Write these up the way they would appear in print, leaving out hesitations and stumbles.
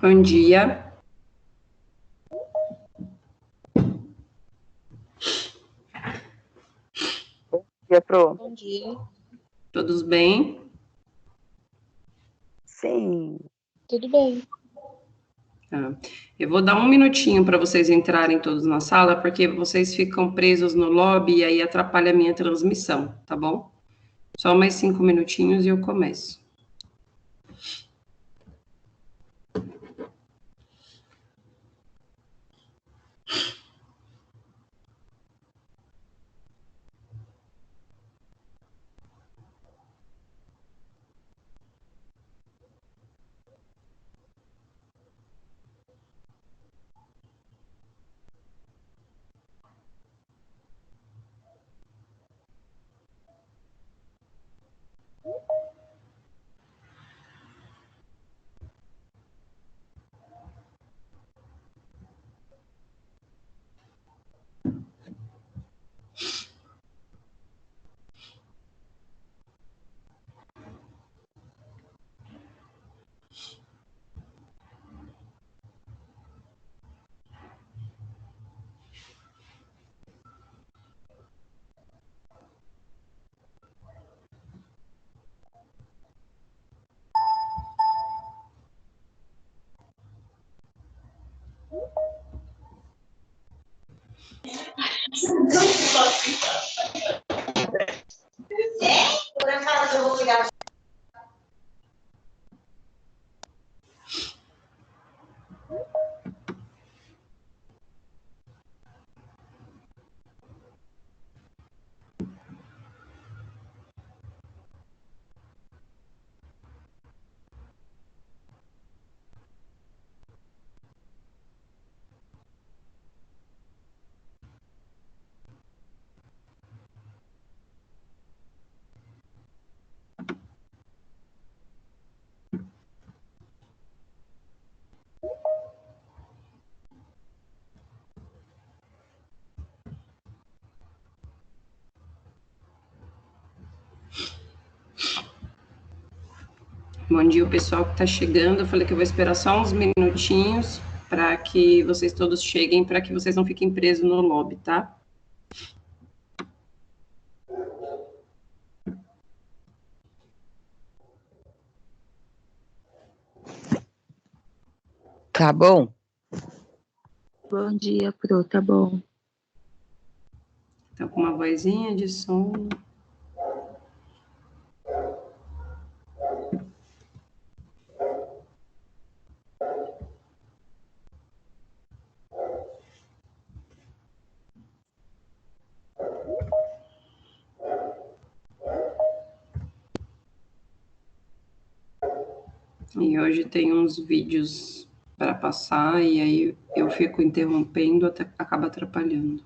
Bom dia. Bom dia, Pro. Bom dia. Todos bem? Sim. Tudo bem. Tá. Eu vou dar um minutinho para vocês entrarem todos na sala, porque vocês ficam presos no lobby e aí atrapalha a minha transmissão, tá bom? Só mais 5 minutinhos e eu começo. Bom dia, o pessoal que está chegando. Eu falei que eu vou esperar só uns minutinhos para que vocês todos cheguem, para que vocês não fiquem presos no lobby, tá? Tá bom? Bom dia, Pro. Tá bom. Tá com uma vozinha de sono. E hoje tem uns vídeos para passar e aí eu fico interrompendo, até acaba atrapalhando.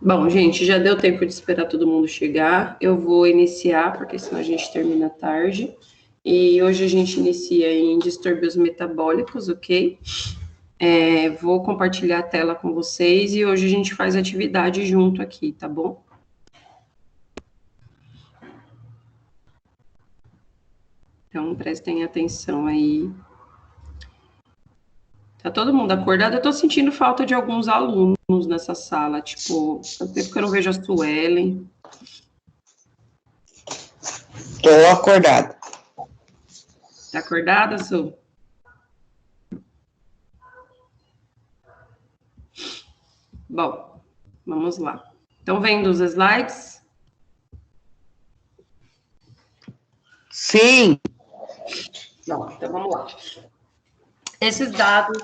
Bom, gente, já deu tempo de esperar todo mundo chegar. Eu vou iniciar, porque senão a gente termina tarde. E hoje a gente inicia em distúrbios metabólicos, ok? Vou compartilhar a tela com vocês e hoje a gente faz atividade junto aqui, tá bom? Então, prestem atenção aí. Tá todo mundo acordado? Eu tô sentindo falta de alguns alunos nessa sala, tipo, faz tempo que eu não vejo a Suelen. Tô acordado. Tá acordada, Su? Bom, vamos lá. Estão vendo os slides? Sim. Não, então vamos lá. Esses dados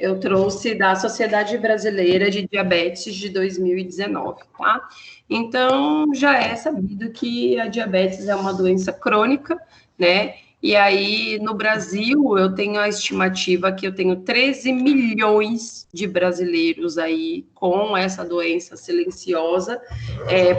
eu trouxe da Sociedade Brasileira de Diabetes de 2019, tá? Então, já é sabido que a diabetes é uma doença crônica, né? E aí, no Brasil, eu tenho a estimativa que eu tenho 13 milhões de brasileiros aí com essa doença silenciosa,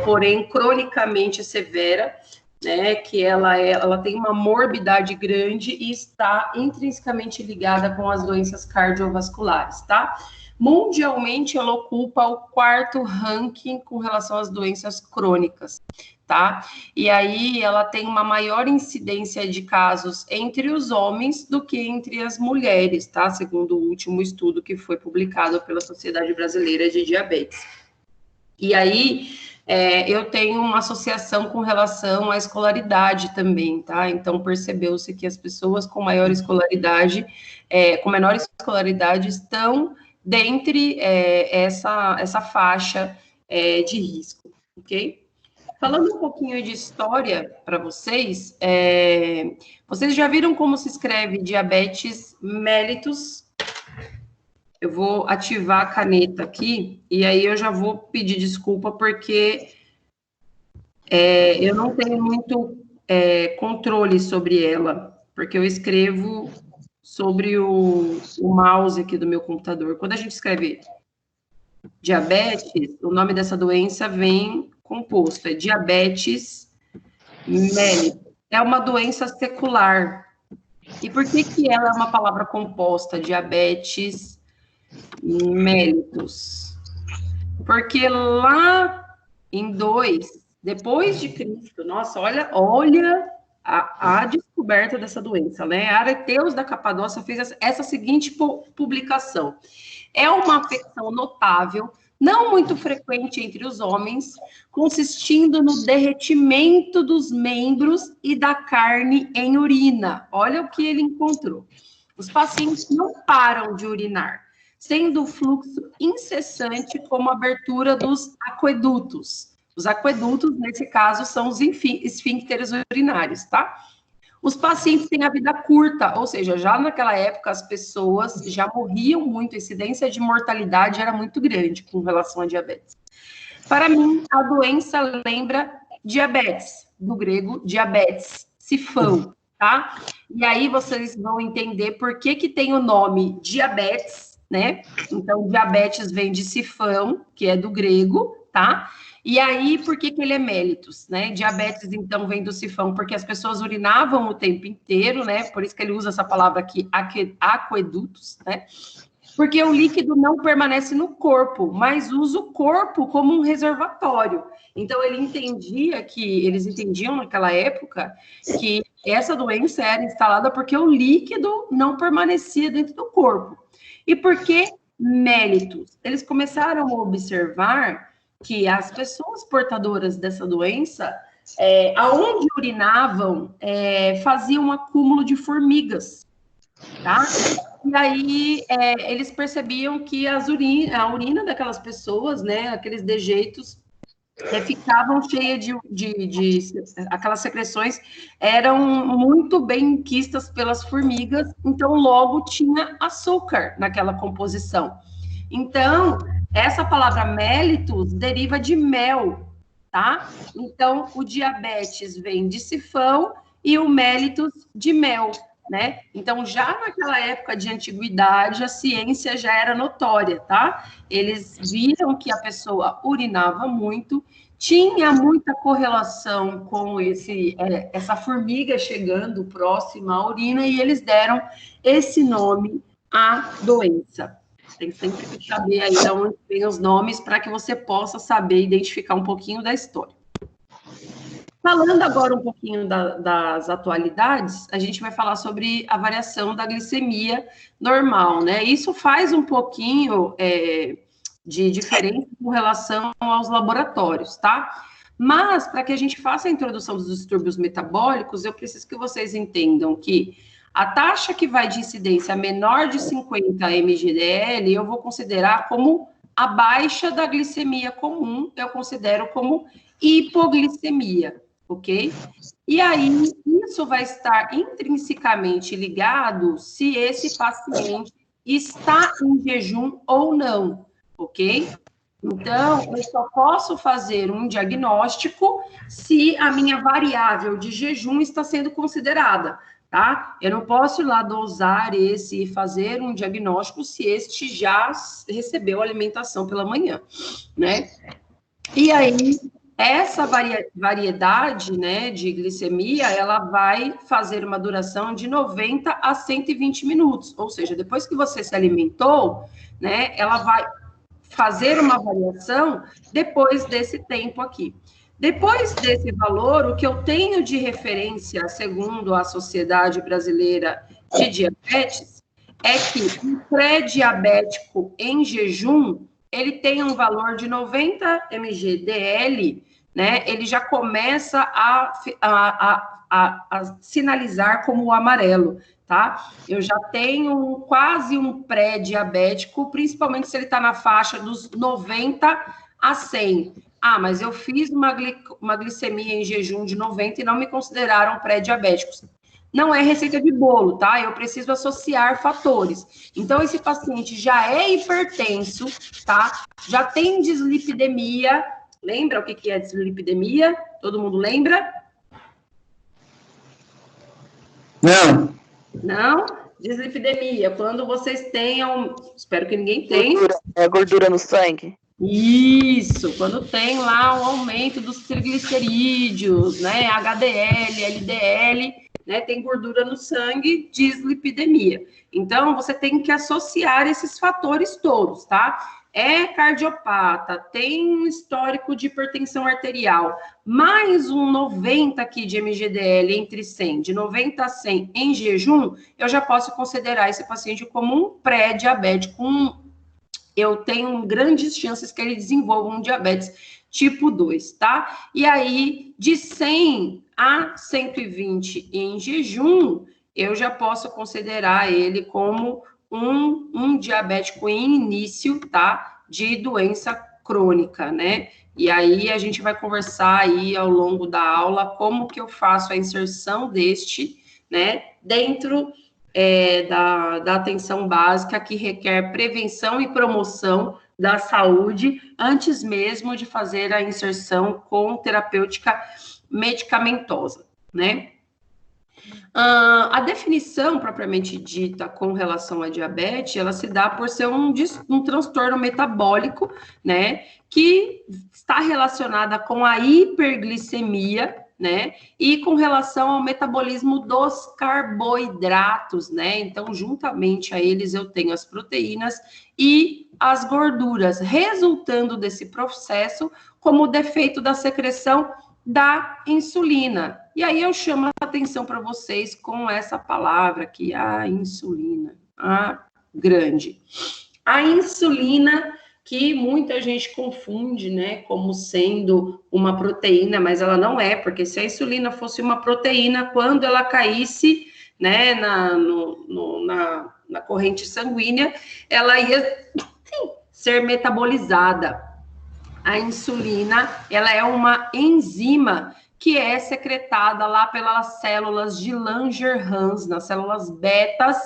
porém cronicamente severa, né, que ela tem uma morbidade grande e está intrinsecamente ligada com as doenças cardiovasculares, tá? Mundialmente, ela ocupa o 4º ranking com relação às doenças crônicas, tá? E aí, ela tem uma maior incidência de casos entre os homens do que entre as mulheres, tá? Segundo o último estudo que foi publicado pela Sociedade Brasileira de Diabetes. E aí, eu tenho uma associação com relação à escolaridade também, tá? Então, percebeu-se que as pessoas com maior escolaridade, com menor escolaridade, estão dentre essa faixa de risco, ok? Falando um pouquinho de história para vocês, vocês já viram como se escreve diabetes mellitus? Eu vou ativar a caneta aqui, e aí eu já vou pedir desculpa, porque eu não tenho muito controle sobre ela, porque eu escrevo sobre o mouse aqui do meu computador. Quando a gente escreve diabetes, o nome dessa doença vem composto, é diabetes mellitus. É uma doença secular. E por que ela é uma palavra composta, diabetes mellitus? Porque lá em 2, depois de Cristo, nossa, olha a descoberta dessa doença, né? Areteus da Capadócia fez essa seguinte publicação. É uma afecção notável, não muito frequente entre os homens, consistindo no derretimento dos membros e da carne em urina. Olha o que ele encontrou. Os pacientes não param de urinar, sendo o fluxo incessante como a abertura dos aquedutos. Os aquedutos, nesse caso, são os esfíncteres urinários, tá? Os pacientes têm a vida curta, ou seja, já naquela época as pessoas já morriam muito, a incidência de mortalidade era muito grande com relação à diabetes. Para mim, a doença lembra diabetes, do grego diabetes, sifão, tá? E aí vocês vão entender por que tem o nome diabetes, né? Então, diabetes vem de sifão, que é do grego, tá? E aí, por que ele é mellitus, né? Diabetes, então, vem do sifão, porque as pessoas urinavam o tempo inteiro, né? Por isso que ele usa essa palavra aqui, aquedutos, né? Porque o líquido não permanece no corpo, mas usa o corpo como um reservatório. Então, eles entendiam naquela época que essa doença era instalada porque o líquido não permanecia dentro do corpo. E por que mellitus? Eles começaram a observar que as pessoas portadoras dessa doença, aonde urinavam, faziam um acúmulo de formigas, tá? E aí eles percebiam que a urina daquelas pessoas, né, aqueles dejeitos, ficavam cheias aquelas secreções eram muito bem quistas pelas formigas, então logo tinha açúcar naquela composição. Então, essa palavra mellitus deriva de mel, tá? Então, o diabetes vem de sifão e o mellitus de mel. né? Então, já naquela época de antiguidade, a ciência já era notória, tá? Eles viram que a pessoa urinava muito, tinha muita correlação com essa formiga chegando próxima à urina, e eles deram esse nome à doença. Tem sempre que saber aí de onde vem os nomes para que você possa saber identificar um pouquinho da história. Falando agora um pouquinho das atualidades, a gente vai falar sobre a variação da glicemia normal, né? Isso faz um pouquinho de diferença com relação aos laboratórios, tá? Mas, para que a gente faça a introdução dos distúrbios metabólicos, eu preciso que vocês entendam que a taxa que vai de incidência menor de 50 mgdl, eu vou considerar como a baixa da glicemia comum, eu considero como hipoglicemia, ok? E aí, isso vai estar intrinsecamente ligado se esse paciente está em jejum ou não, ok? Então, eu só posso fazer um diagnóstico se a minha variável de jejum está sendo considerada, tá? Eu não posso ir lá dosar esse e fazer um diagnóstico se este já recebeu alimentação pela manhã, né? E aí, essa variedade, né, de glicemia, ela vai fazer uma duração de 90 a 120 minutos, ou seja, depois que você se alimentou, né, ela vai fazer uma variação depois desse tempo aqui. Depois desse valor, o que eu tenho de referência, segundo a Sociedade Brasileira de Diabetes, é que um pré-diabético em jejum, ele tem um valor de 90 mgdl, né? Ele já começa a sinalizar como o amarelo, tá? Eu já tenho quase um pré-diabético, principalmente se ele está na faixa dos 90 a 100. Ah, mas eu fiz uma glicemia em jejum de 90 e não me consideraram pré-diabéticos. Não é receita de bolo, tá? Eu preciso associar fatores. Então, esse paciente já é hipertenso, tá? Já tem dislipidemia. Lembra o que é dislipidemia? Todo mundo lembra? Não. Não? Dislipidemia, quando vocês tenham... Espero que ninguém tenha. Gordura no sangue. Isso, quando tem lá o aumento dos triglicerídeos, né, HDL, LDL, né, tem gordura no sangue, dislipidemia. Então, você tem que associar esses fatores todos, tá? É cardiopata, tem um histórico de hipertensão arterial, mais um 90 aqui de mgdl entre 100, de 90 a 100 em jejum, eu já posso considerar esse paciente como um pré-diabético, eu tenho grandes chances que ele desenvolva um diabetes tipo 2, tá? E aí, de 100 a 120 em jejum, eu já posso considerar ele como um diabético em início, tá? De doença crônica, né? E aí, a gente vai conversar aí ao longo da aula como que eu faço a inserção deste, né? Dentro da atenção básica, que requer prevenção e promoção da saúde, antes mesmo de fazer a inserção com terapêutica medicamentosa, né? A definição propriamente dita com relação à diabetes, ela se dá por ser um transtorno metabólico, né, que está relacionada com a hiperglicemia, né, e com relação ao metabolismo dos carboidratos, né, então, juntamente a eles, eu tenho as proteínas e as gorduras, resultando desse processo como defeito da secreção da insulina. E aí eu chamo a atenção para vocês com essa palavra aqui, a insulina, a grande. A insulina, que muita gente confunde, né, como sendo uma proteína, mas ela não é, porque se a insulina fosse uma proteína, quando ela caísse, né, na corrente sanguínea, ela ia ser metabolizada. A insulina, ela é uma enzima que é secretada lá pelas células de Langerhans, nas células betas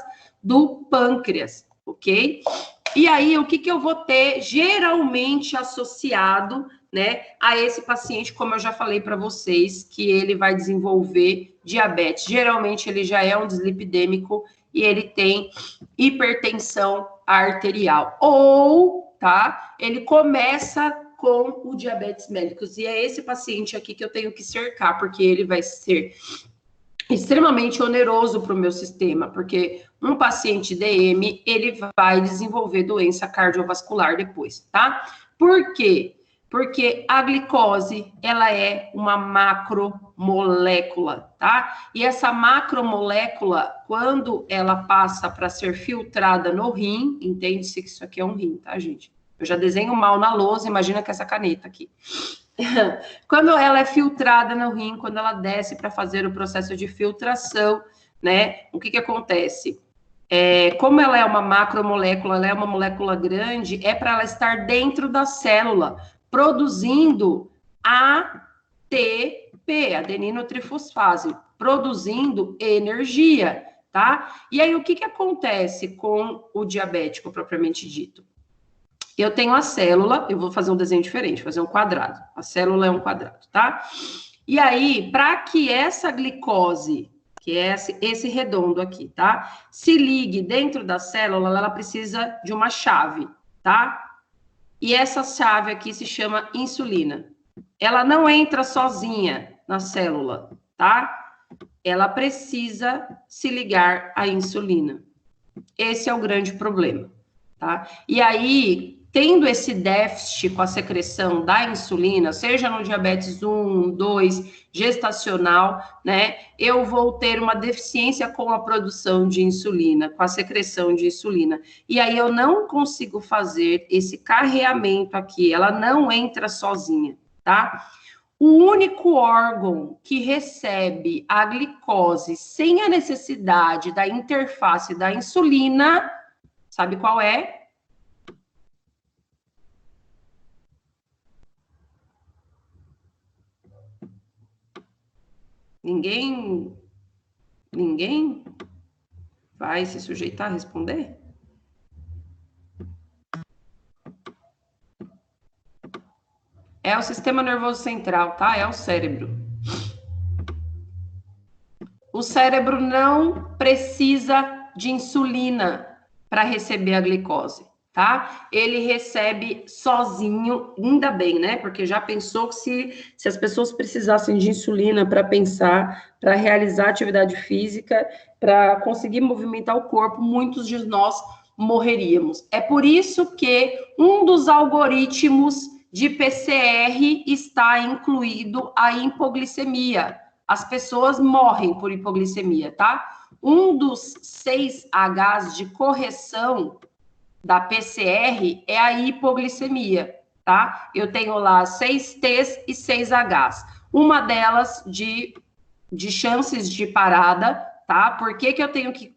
do pâncreas, ok? E aí, o que eu vou ter geralmente associado, né, a esse paciente, como eu já falei para vocês, que ele vai desenvolver diabetes. Geralmente ele já é um dislipidêmico e ele tem hipertensão arterial. Ou, tá, ele começa com o diabetes mellitus. E é esse paciente aqui que eu tenho que cercar, porque ele vai ser extremamente oneroso para o meu sistema, porque um paciente DM, ele vai desenvolver doença cardiovascular depois, tá? Por quê? Porque a glicose, ela é uma macromolécula, tá? E essa macromolécula, quando ela passa para ser filtrada no rim, entende-se que isso aqui é um rim, tá, gente? Eu já desenho mal na lousa, imagina com essa caneta aqui. Quando ela é filtrada no rim, quando ela desce para fazer o processo de filtração, né? O que acontece? Como ela é uma macromolécula, ela é uma molécula grande, é para ela estar dentro da célula, produzindo ATP, adeninotrifosfase, produzindo energia, tá? E aí, o que acontece com o diabético propriamente dito? Eu tenho a célula, eu vou fazer um desenho diferente, fazer um quadrado. A célula é um quadrado, tá? E aí, para que essa glicose, que é esse redondo aqui, tá? Se ligue dentro da célula, ela precisa de uma chave, tá? E essa chave aqui se chama insulina. Ela não entra sozinha na célula, tá? Ela precisa se ligar à insulina. Esse é o grande problema, tá? E aí, tendo esse déficit com a secreção da insulina, seja no diabetes 1, 2, gestacional, né? Eu vou ter uma deficiência com a produção de insulina, com a secreção de insulina. E aí eu não consigo fazer esse carreamento aqui, ela não entra sozinha, tá? O único órgão que recebe a glicose sem a necessidade da interface da insulina, sabe qual é? Ninguém vai se sujeitar a responder? É o sistema nervoso central, tá? É o cérebro. O cérebro não precisa de insulina para receber a glicose, tá? Ele recebe sozinho, ainda bem, né? Porque já pensou que se as pessoas precisassem de insulina para pensar, para realizar atividade física, para conseguir movimentar o corpo, muitos de nós morreríamos. É por isso que um dos algoritmos de PCR está incluído a hipoglicemia. As pessoas morrem por hipoglicemia, tá? Um dos 6 Hs de correção da PCR é a hipoglicemia, tá? Eu tenho lá 6 Ts e 6 Hs. Uma delas de chances de parada, tá? Por que eu tenho que...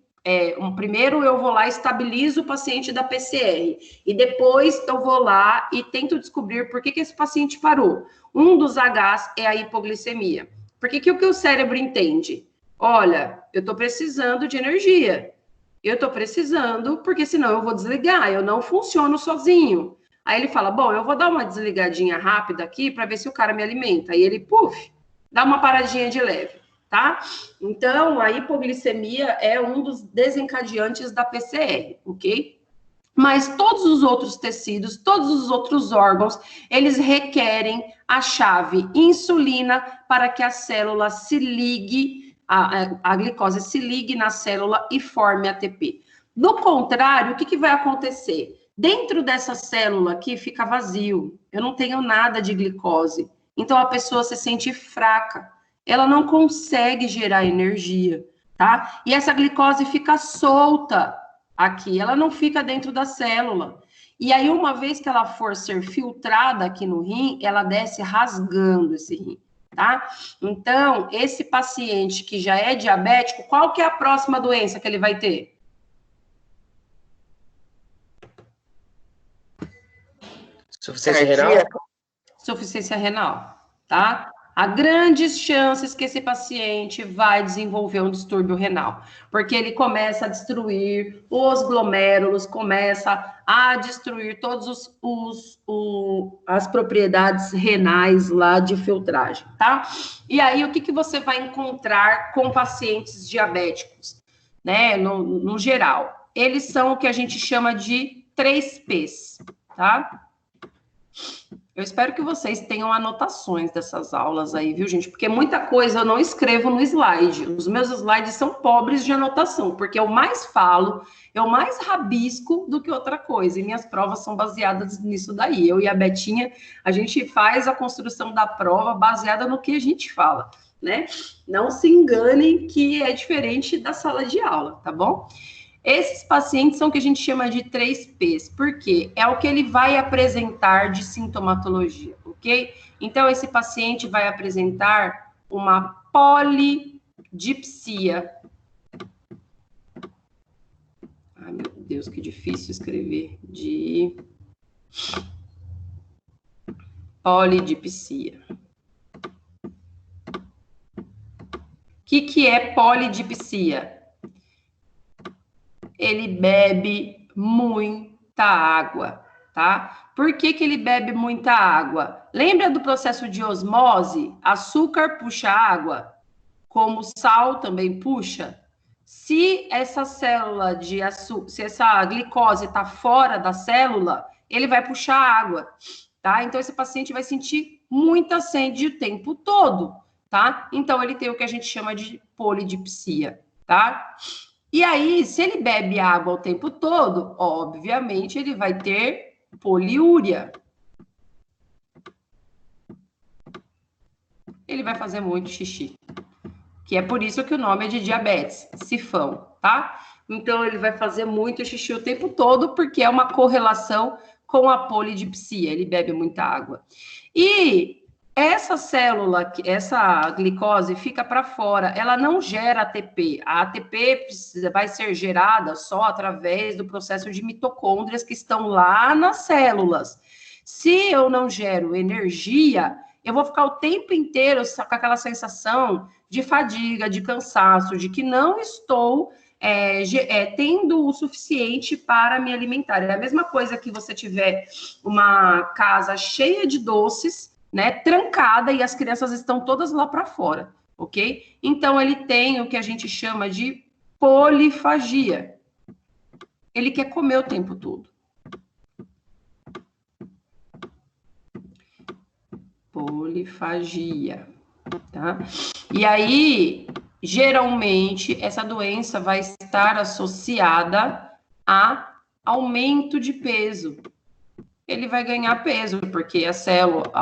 primeiro eu vou lá e estabilizo o paciente da PCR. E depois eu vou lá e tento descobrir por que esse paciente parou. Um dos Hs é a hipoglicemia. Porque que o que o cérebro entende? Olha, eu estou precisando de energia. Eu estou precisando, porque senão eu vou desligar, eu não funciono sozinho. Aí ele fala, bom, eu vou dar uma desligadinha rápida aqui para ver se o cara me alimenta. Aí ele, puf, dá uma paradinha de leve, tá? Então, a hipoglicemia é um dos desencadeantes da PCR, ok? Mas todos os outros tecidos, todos os outros órgãos, eles requerem a chave insulina para que a célula se ligue, a glicose se ligue na célula e forme ATP. Do contrário, o que vai acontecer? Dentro dessa célula aqui fica vazio, eu não tenho nada de glicose. Então a pessoa se sente fraca, ela não consegue gerar energia, tá? E essa glicose fica solta aqui, ela não fica dentro da célula. E aí, uma vez que ela for ser filtrada aqui no rim, ela desce rasgando esse rim, tá? Então, esse paciente que já é diabético, qual que é a próxima doença que ele vai ter? Suficiência renal? Suficiência renal, tá? há grandes chances que esse paciente vai desenvolver um distúrbio renal, porque ele começa a destruir os glomérulos, começa a destruir todos as propriedades renais lá de filtragem, tá? E aí, o que você vai encontrar com pacientes diabéticos, né, no geral? Eles são o que a gente chama de 3Ps, tá? Eu espero que vocês tenham anotações dessas aulas aí, viu, gente? Porque muita coisa eu não escrevo no slide. Os meus slides são pobres de anotação, porque eu mais falo, eu mais rabisco do que outra coisa. E minhas provas são baseadas nisso daí. Eu e a Betinha, a gente faz a construção da prova baseada no que a gente fala, né? Não se enganem que é diferente da sala de aula, tá bom? Esses pacientes são o que a gente chama de 3Ps, porque é o que ele vai apresentar de sintomatologia, ok? Então, esse paciente vai apresentar uma polidipsia. Ai, meu Deus, que difícil escrever. De polidipsia. O que é polidipsia? Ele bebe muita água, tá? Por que ele bebe muita água? Lembra do processo de osmose? Açúcar puxa água, como sal também puxa. Se essa célula de açúcar, se essa glicose está fora da célula, ele vai puxar água, tá? Então, esse paciente vai sentir muita sede o tempo todo, tá? Então, ele tem o que a gente chama de polidipsia, tá? E aí, se ele bebe água o tempo todo, obviamente, ele vai ter poliúria. Ele vai fazer muito xixi. Que é por isso que o nome é de diabetes, sifão, tá? Então, ele vai fazer muito xixi o tempo todo, porque é uma correlação com a polidipsia. Ele bebe muita água. E essa célula, essa glicose fica para fora, ela não gera ATP. A ATP vai ser gerada só através do processo de mitocôndrias que estão lá nas células. Se eu não gero energia, eu vou ficar o tempo inteiro com aquela sensação de fadiga, de cansaço, de que não estou tendo o suficiente para me alimentar. É a mesma coisa que você tiver uma casa cheia de doces, né, trancada, e as crianças estão todas lá para fora, ok? Então, ele tem o que a gente chama de polifagia. Ele quer comer o tempo todo. Polifagia, tá? E aí, geralmente, essa doença vai estar associada a aumento de peso. Ele vai ganhar peso, porque a célula,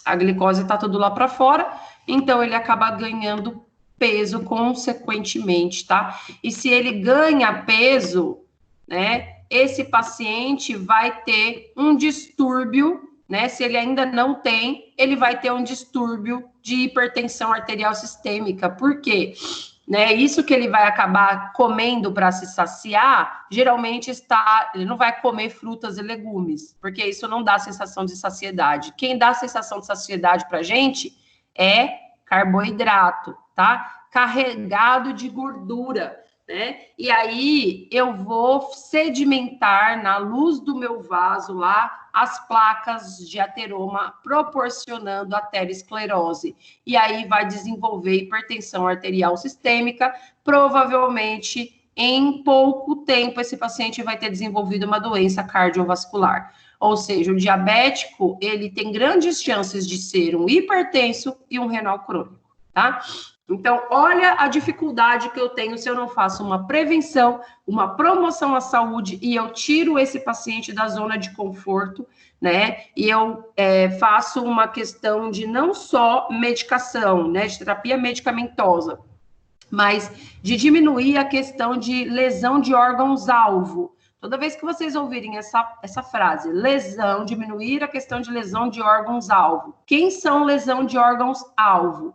a glicose está tudo lá para fora, então ele acaba ganhando peso consequentemente, tá? E se ele ganha peso, né, esse paciente vai ter um distúrbio, né? Se ele ainda não tem, ele vai ter um distúrbio de hipertensão arterial sistêmica. Por quê? Né, isso que ele vai acabar comendo para se saciar, geralmente ele não vai comer frutas e legumes, porque isso não dá sensação de saciedade. Quem dá sensação de saciedade para a gente é carboidrato, tá? Carregado de gordura, né? E aí eu vou sedimentar na luz do meu vaso lá as placas de ateroma, proporcionando aterosclerose. E aí vai desenvolver hipertensão arterial sistêmica. Provavelmente, em pouco tempo, esse paciente vai ter desenvolvido uma doença cardiovascular. Ou seja, o diabético, ele tem grandes chances de ser um hipertenso e um renal crônico, tá? Então, olha a dificuldade que eu tenho se eu não faço uma prevenção, uma promoção à saúde, e eu tiro esse paciente da zona de conforto, né? E eu faço uma questão de não só medicação, né? De terapia medicamentosa, mas de diminuir a questão de lesão de órgãos-alvo. Toda vez que vocês ouvirem essa frase, lesão, diminuir a questão de lesão de órgãos-alvo. Quem são lesão de órgãos-alvo?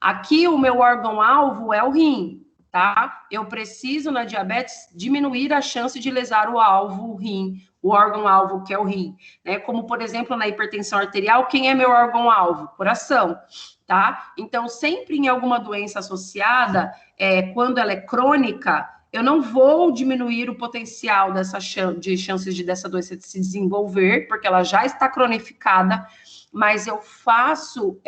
Aqui o meu órgão-alvo é o rim, tá? tá? Eu preciso, na diabetes, diminuir a chance de lesar o alvo, o rim, o órgão-alvo, que é o rim, né? Como, por exemplo, na hipertensão arterial, quem é meu órgão-alvo? Coração, tá? Então, sempre em alguma doença associada, quando ela é crônica, eu não vou diminuir o potencial de chances dessa doença de se desenvolver, porque ela já está cronificada, mas eu faço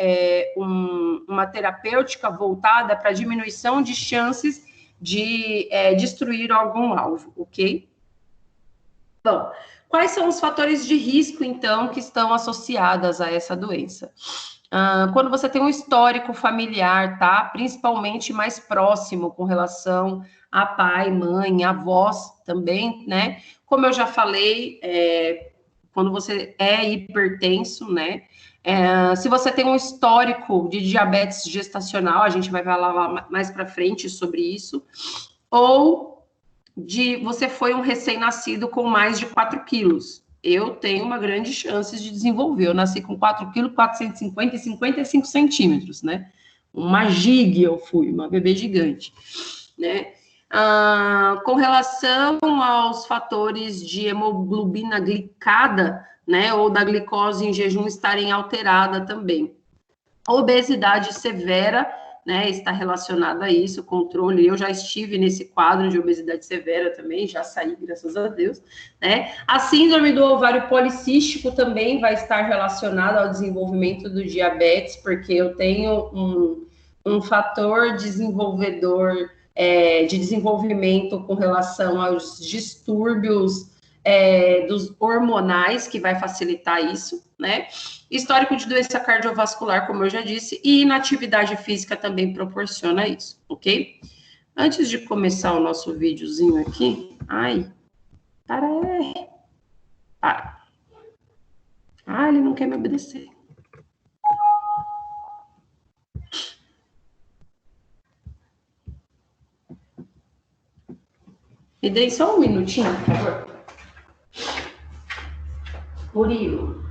uma terapêutica voltada para diminuição de chances de destruir órgão-alvo, ok? Bom, quais são os fatores de risco, então, que estão associados a essa doença? Quando você tem um histórico familiar, tá? Principalmente mais próximo com relação a pai, mãe, avós também, né? Como eu já falei, quando você é hipertenso, né? Se você tem um histórico de diabetes gestacional, a gente vai falar mais para frente sobre isso, ou você foi um recém-nascido com mais de 4 quilos. Eu tenho uma grande chance de desenvolver. Eu nasci com 4 quilos, 450 e 55 centímetros, né? Uma gig eu fui, uma bebê gigante, né? Com relação aos fatores de hemoglobina glicada, né, ou da glicose em jejum estarem alterada também. A obesidade severa, né, está relacionada a isso, controle. Eu já estive nesse quadro de obesidade severa também, já saí, graças a Deus, né? A síndrome do ovário policístico também vai estar relacionada ao desenvolvimento do diabetes, porque eu tenho um fator desenvolvedor de desenvolvimento com relação aos distúrbios dos hormonais, que vai facilitar isso, né? Histórico de doença cardiovascular, como eu já disse, e inatividade física também proporciona isso, ok? Antes de começar o nosso videozinho aqui, para. Ele não quer me obedecer. Me dê só um minutinho, por favor. Murilo,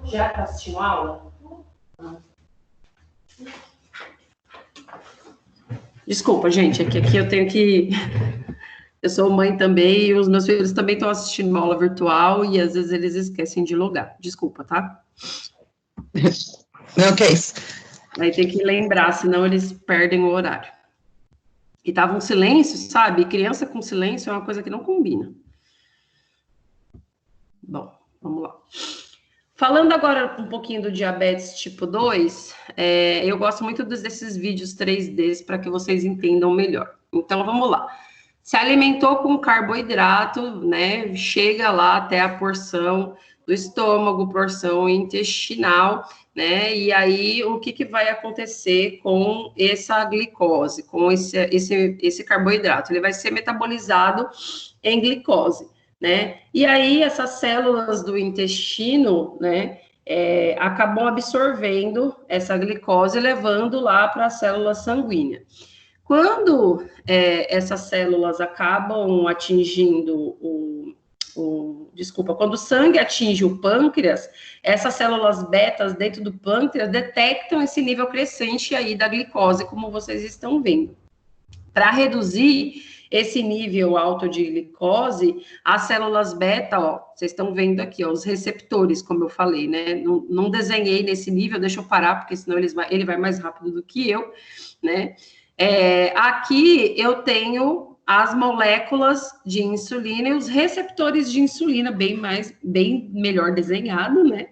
já está assistindo aula? Desculpa, gente, aqui eu tenho que... Eu sou mãe também e os meus filhos também estão assistindo uma aula virtual e às vezes eles esquecem de logar. Desculpa, tá? Não, que é isso. Aí tem que lembrar, senão eles perdem o horário. E tava um silêncio, sabe? Criança com silêncio é uma coisa que não combina. Bom, vamos lá. Falando agora um pouquinho do diabetes tipo 2, eu gosto muito desses vídeos 3Ds para que vocês entendam melhor. Então, vamos lá. Se alimentou com carboidrato, né? Chega lá até a porção do estômago, porção intestinal, né? E aí, o que vai acontecer com essa glicose, com esse carboidrato? Ele vai ser metabolizado em glicose, né? E aí, essas células do intestino, né? Acabam absorvendo essa glicose, levando lá para a célula sanguínea. Quando essas células acabam atingindo quando o sangue atinge o pâncreas, essas células betas dentro do pâncreas detectam esse nível crescente aí da glicose, como vocês estão vendo. Para reduzir esse nível alto de glicose, as células beta, ó, vocês estão vendo aqui, ó, os receptores, como eu falei, né? Não desenhei nesse nível, deixa eu parar, porque senão ele vai mais rápido do que eu, né? Aqui eu tenho as moléculas de insulina e os receptores de insulina bem melhor desenhado, né?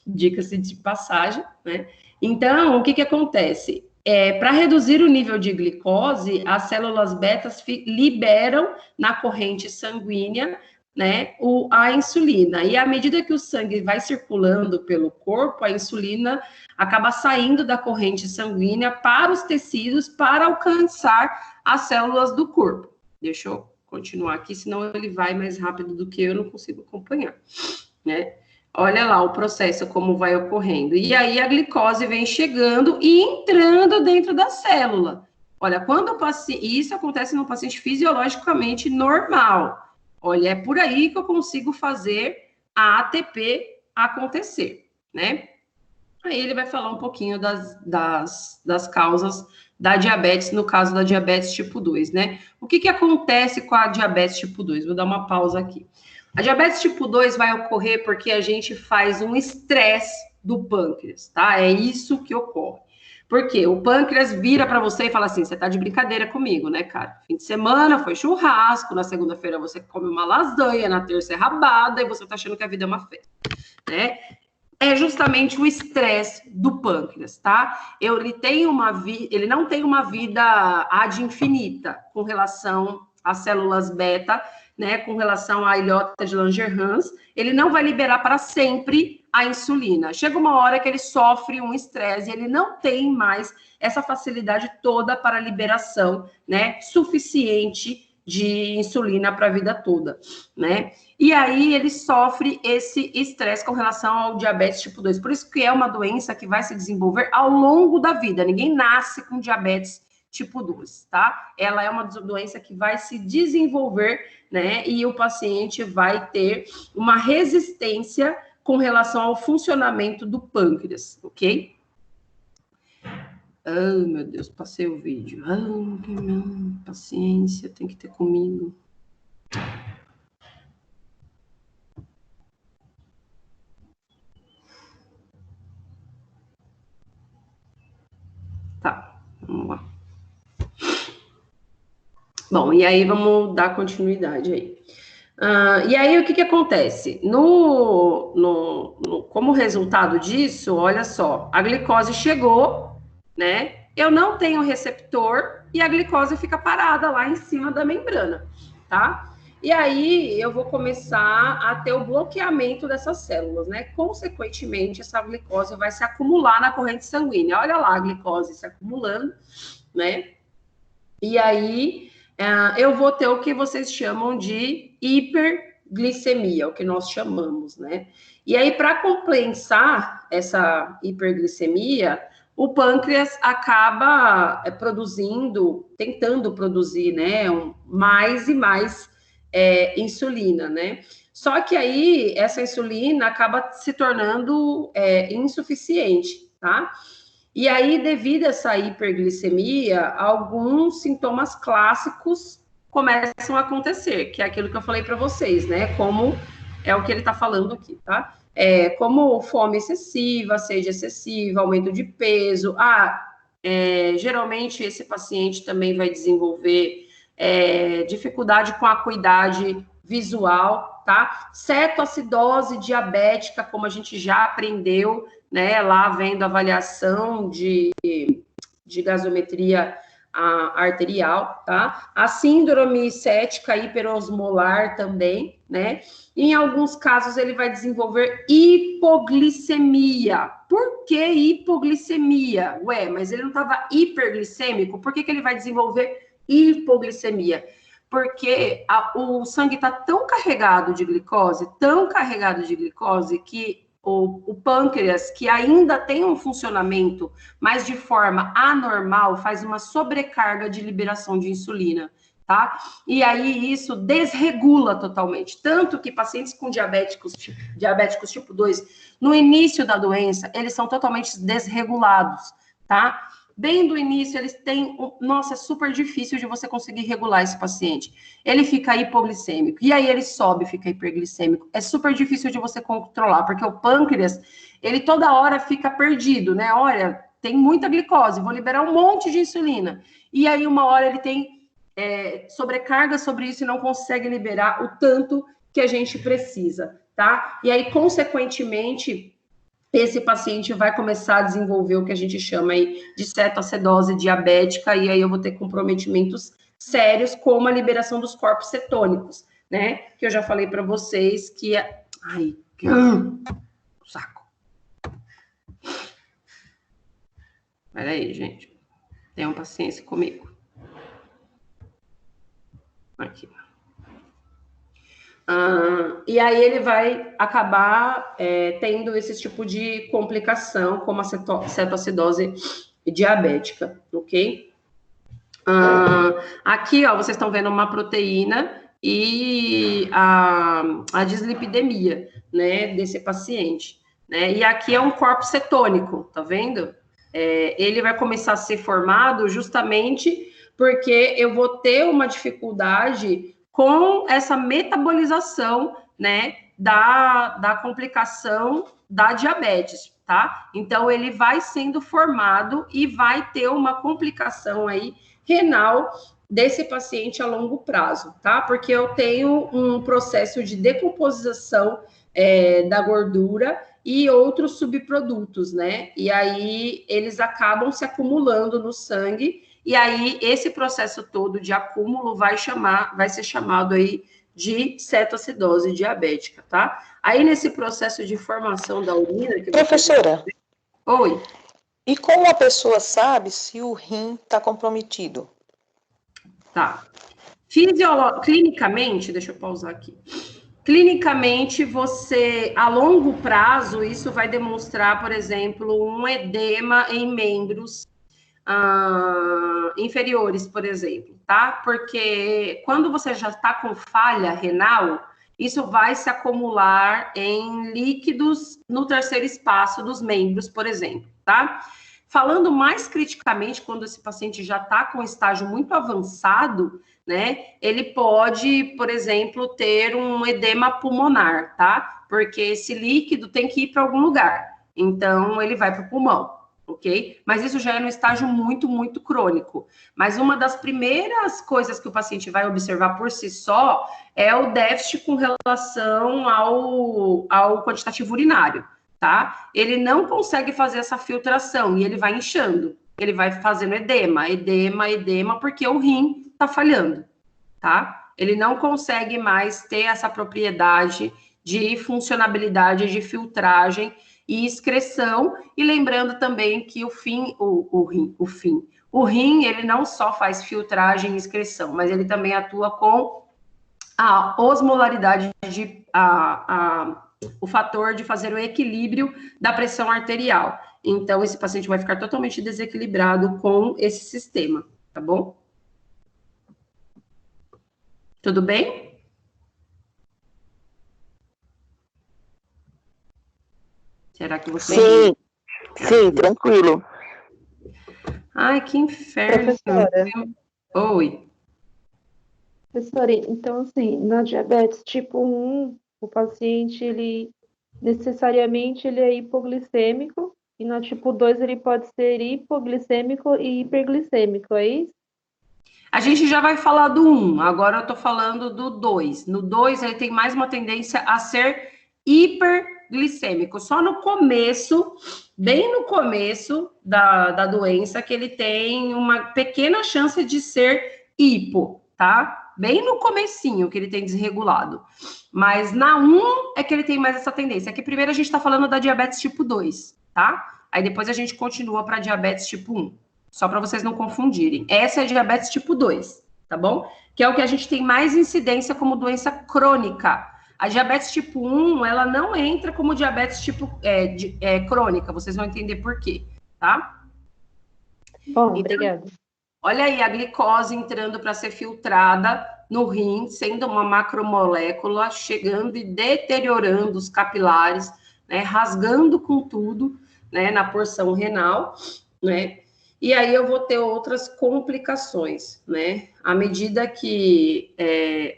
Dica-se de passagem, né? Então, o que acontece? Para reduzir o nível de glicose, as células betas liberam na corrente sanguínea, né, a insulina. E à medida que o sangue vai circulando pelo corpo, a insulina acaba saindo da corrente sanguínea para os tecidos para alcançar as células do corpo. Deixa eu continuar aqui, senão ele vai mais rápido do que eu não consigo acompanhar, né? Olha lá o processo, como vai ocorrendo. E aí a glicose vem chegando e entrando dentro da célula. Olha, quando o paciente... Isso acontece no paciente fisiologicamente normal. Olha, é por aí que eu consigo fazer a ATP acontecer, né? Aí ele vai falar um pouquinho das causas da diabetes, no caso da diabetes tipo 2, né? O que acontece com a diabetes tipo 2? Vou dar uma pausa aqui. A diabetes tipo 2 vai ocorrer porque a gente faz um estresse do pâncreas, tá? É isso que ocorre. Porque o pâncreas vira para você e fala assim, você tá de brincadeira comigo, né, cara? Fim de semana foi churrasco, na segunda-feira você come uma lasanha, na terça é rabada, e você tá achando que a vida é uma festa, né? É justamente o estresse do pâncreas, tá? Ele não tem uma vida ad infinita com relação às células beta, né? Com relação à ilhota de Langerhans, ele não vai liberar para sempre a insulina. Chega uma hora que ele sofre um estresse e ele não tem mais essa facilidade toda para liberação, né? Suficiente de insulina para a vida toda, né? E aí ele sofre esse estresse com relação ao diabetes tipo 2. Por isso que é uma doença que vai se desenvolver ao longo da vida. Ninguém nasce com diabetes tipo 2, tá? Ela é uma doença que vai se desenvolver, né? E o paciente vai ter uma resistência com relação ao funcionamento do pâncreas, ok? Ai, meu Deus, passei o vídeo. Ai, paciência, tem que ter comigo. Tá, vamos lá. Bom, e aí vamos dar continuidade aí. E aí o que acontece? Como resultado disso, olha só, a glicose chegou, né? Eu não tenho receptor e a glicose fica parada lá em cima da membrana, tá? E aí eu vou começar a ter o bloqueamento dessas células, né? Consequentemente, essa glicose vai se acumular na corrente sanguínea. Olha lá a glicose se acumulando, né? E aí eu vou ter o que vocês chamam de hiperglicemia, o que nós chamamos, né? E aí, para compensar essa hiperglicemia, o pâncreas acaba tentando produzir, né, mais e mais insulina, né? Só que aí, essa insulina acaba se tornando insuficiente, tá? E aí, devido a essa hiperglicemia, alguns sintomas clássicos começam a acontecer, que é aquilo que eu falei para vocês, né? Como é o que ele está falando aqui, tá? Como fome excessiva, sede excessiva, aumento de peso. Geralmente esse paciente também vai desenvolver dificuldade com a acuidade visual, tá? Cetoacidose diabética, como a gente já aprendeu, né, lá vendo avaliação de gasometria arterial, tá? A síndrome cética hiperosmolar também, né? Em alguns casos ele vai desenvolver hipoglicemia. Por que hipoglicemia? Ué, mas ele não estava hiperglicêmico? Por que ele vai desenvolver hipoglicemia? Porque o sangue está tão carregado de glicose, que o pâncreas, que ainda tem um funcionamento, mas de forma anormal, faz uma sobrecarga de liberação de insulina, tá? E aí isso desregula totalmente. Tanto que pacientes com diabéticos tipo 2, no início da doença, eles são totalmente desregulados, tá? Bem do início, eles têm... Nossa, é super difícil de você conseguir regular esse paciente. Ele fica hipoglicêmico. E aí ele sobe, fica hiperglicêmico. É super difícil de você controlar, porque o pâncreas, ele toda hora fica perdido, né? Olha, tem muita glicose, vou liberar um monte de insulina. E aí uma hora ele tem sobrecarga sobre isso e não consegue liberar o tanto que a gente precisa, tá? E aí, consequentemente... esse paciente vai começar a desenvolver o que a gente chama aí de cetoacidose diabética, e aí eu vou ter comprometimentos sérios, como a liberação dos corpos cetônicos, né? Que eu já falei para vocês que é... Ai, que saco. Peraí, gente. Tenham paciência comigo. Aqui. E aí ele vai acabar tendo esse tipo de complicação, como a cetoacidose diabética, ok? Aqui, ó, vocês estão vendo uma proteína e a dislipidemia, né, desse paciente, né? E aqui é um corpo cetônico, tá vendo? ele vai começar a ser formado justamente porque eu vou ter uma dificuldade com essa metabolização, né, da complicação da diabetes, tá? Então, ele vai sendo formado e vai ter uma complicação aí renal desse paciente a longo prazo, tá? Porque eu tenho um processo de decomposição da gordura e outros subprodutos, né? E aí eles acabam se acumulando no sangue, e aí esse processo todo de acúmulo vai ser chamado aí de cetoacidose diabética, tá? Aí nesse processo de formação da urina... Professora, Oi. e como a pessoa sabe se o rim está comprometido? Tá. Clinicamente, deixa eu pausar aqui. Clinicamente, você, a longo prazo, isso vai demonstrar, por exemplo, um edema em membros inferiores, por exemplo, tá? Porque quando você já está com falha renal, isso vai se acumular em líquidos no terceiro espaço dos membros, por exemplo, tá? Falando mais criticamente, quando esse paciente já está com um estágio muito avançado, né, ele pode, por exemplo, ter um edema pulmonar, tá? Porque esse líquido tem que ir para algum lugar, então ele vai para o pulmão, ok? Mas isso já é no estágio muito, muito crônico. Mas uma das primeiras coisas que o paciente vai observar por si só é o déficit com relação ao quantitativo urinário, tá? Ele não consegue fazer essa filtração e ele vai inchando, ele vai fazendo edema, porque o rim tá falhando, tá? Ele não consegue mais ter essa propriedade de funcionabilidade de filtragem e excreção, e lembrando também que o rim, ele não só faz filtragem e excreção, mas ele também atua com a osmolaridade, o fator de fazer o equilíbrio da pressão arterial. Então, esse paciente vai ficar totalmente desequilibrado com esse sistema, tá bom? Tudo bem? Será que você... Sim, tranquilo. Ai, que inferno. Professora. Oi. Professora, então, assim, na diabetes tipo 1, o paciente, ele necessariamente ele é hipoglicêmico, e na tipo 2 ele pode ser hipoglicêmico e hiperglicêmico, é isso? A gente já vai falar do 1, agora eu tô falando do 2. No 2, ele tem mais uma tendência a ser hiperglicêmico. Só no começo, bem no começo da doença, que ele tem uma pequena chance de ser hipo, tá? Bem no comecinho que ele tem desregulado. Mas na 1 é que ele tem mais essa tendência. Aqui primeiro a gente tá falando da diabetes tipo 2, tá? Aí depois a gente continua para diabetes tipo 1. Só para vocês não confundirem. Essa é a diabetes tipo 2, tá bom? Que é o que a gente tem mais incidência como doença crônica. A diabetes tipo 1, ela não entra como diabetes tipo crônica. Vocês vão entender por quê, tá? Bom, Então, obrigada. olha aí a glicose entrando para ser filtrada no rim, sendo uma macromolécula, chegando e deteriorando os capilares, né? Rasgando com tudo, né? Na porção renal, né? E aí eu vou ter outras complicações, né? À medida que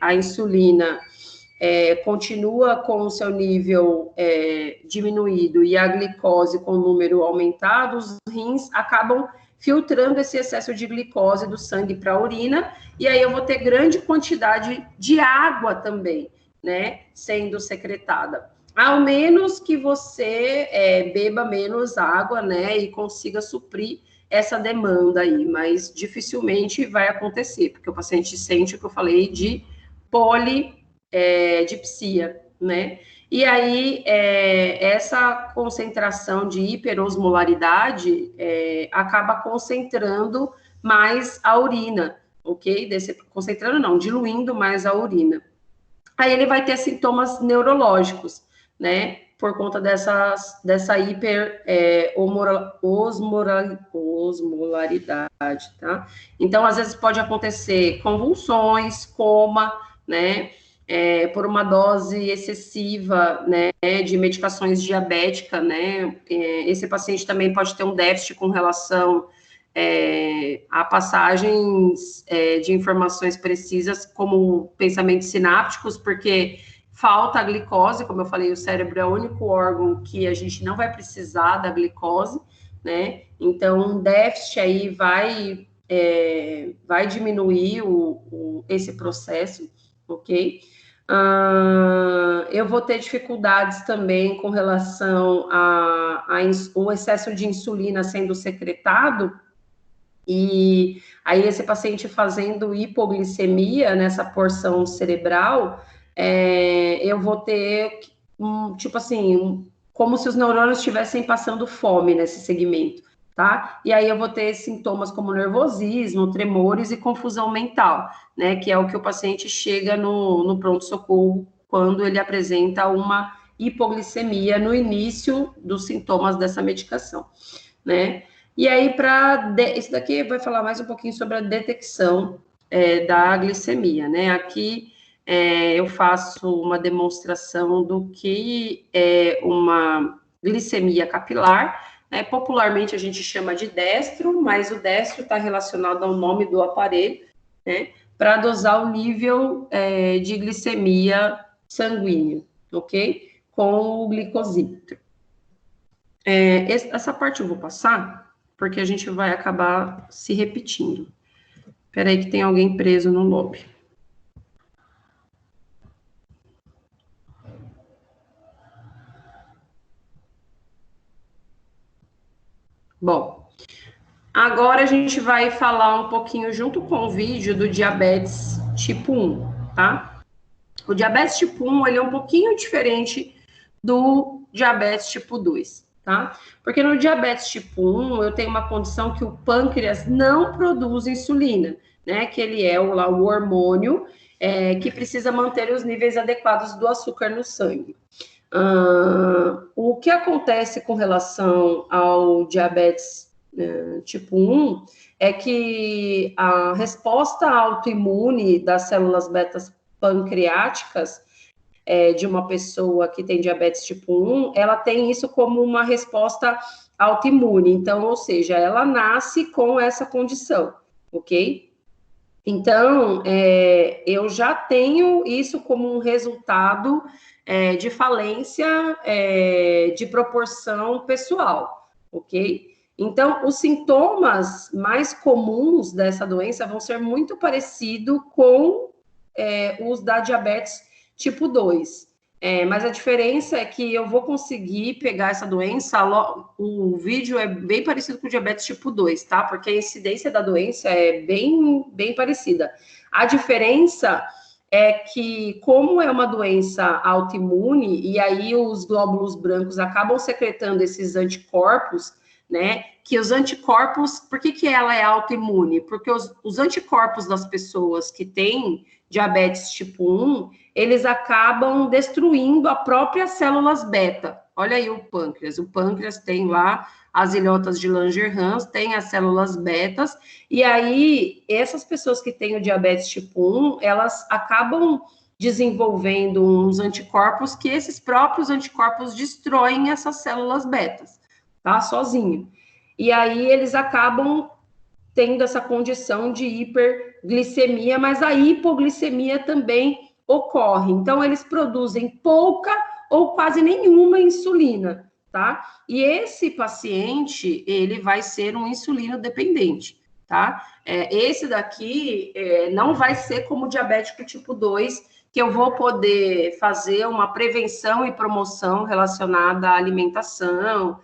a insulina continua com o seu nível diminuído e a glicose com o número aumentado, os rins acabam filtrando esse excesso de glicose do sangue para a urina, e aí eu vou ter grande quantidade de água também, né? Sendo secretada. Ao menos que você beba menos água, né? E consiga suprir essa demanda aí, mas dificilmente vai acontecer, porque o paciente sente o que eu falei de polidipsia, né? E aí, essa concentração de hiperosmolaridade acaba concentrando mais a urina, ok? Concentrando não, diluindo mais a urina. Aí ele vai ter sintomas neurológicos, né? Por conta dessa osmolaridade, tá? Então, às vezes pode acontecer convulsões, coma, né? por uma dose excessiva, né, de medicações diabéticas, né, esse paciente também pode ter um déficit com relação a passagens de informações precisas, como pensamentos sinápticos, porque falta a glicose, como eu falei, o cérebro é o único órgão que a gente não vai precisar da glicose, né, então um déficit aí vai diminuir esse processo, ok? Eu vou ter dificuldades também com relação ao excesso de insulina sendo secretado, e aí esse paciente fazendo hipoglicemia nessa porção cerebral, eu vou ter, tipo assim, como se os neurônios estivessem passando fome nesse segmento, tá? E aí eu vou ter sintomas como nervosismo, tremores e confusão mental, né? Que é o que o paciente chega no pronto-socorro quando ele apresenta uma hipoglicemia no início dos sintomas dessa medicação, né? E aí, esse daqui vai falar mais um pouquinho sobre a detecção da glicemia, né? Aqui eu faço uma demonstração do que é uma glicemia capilar, né? Popularmente a gente chama de destro, mas o destro está relacionado ao nome do aparelho, né? Para dosar o nível de glicemia sanguínea, ok? Com o glicosímetro. Essa parte eu vou passar, porque a gente vai acabar se repetindo. Espera aí que tem alguém preso no lobby. Bom, agora a gente vai falar um pouquinho junto com o vídeo do diabetes tipo 1, tá? O diabetes tipo 1, ele é um pouquinho diferente do diabetes tipo 2, tá? Porque no diabetes tipo 1, eu tenho uma condição que o pâncreas não produz insulina, né? Que ele é o hormônio que precisa manter os níveis adequados do açúcar no sangue. O que acontece com relação ao diabetes tipo 1 é que a resposta autoimune das células betas pancreáticas de uma pessoa que tem diabetes tipo 1, ela tem isso como uma resposta autoimune. Então, ou seja, ela nasce com essa condição, ok? Então, eu já tenho isso como um resultado de falência de proporção pessoal, ok? Então, os sintomas mais comuns dessa doença vão ser muito parecidos com os da diabetes tipo 2. Mas a diferença é que eu vou conseguir pegar essa doença, o vídeo é bem parecido com o diabetes tipo 2, tá? Porque a incidência da doença é bem, bem parecida. A diferença é que, como é uma doença autoimune, e aí os glóbulos brancos acabam secretando esses anticorpos, né? Que os anticorpos, por que ela é autoimune? Porque os anticorpos das pessoas que têm diabetes tipo 1, eles acabam destruindo as próprias células beta. Olha aí o pâncreas tem lá as ilhotas de Langerhans, tem as células betas, e aí essas pessoas que têm o diabetes tipo 1, elas acabam desenvolvendo uns anticorpos que esses próprios anticorpos destroem essas células betas, tá? Sozinho. E aí eles acabam tendo essa condição de hiperglicemia, mas a hipoglicemia também ocorre. Então, eles produzem pouca ou quase nenhuma insulina, tá? E esse paciente, ele vai ser um insulino dependente, tá? Esse daqui não vai ser como diabético tipo 2, que eu vou poder fazer uma prevenção e promoção relacionada à alimentação,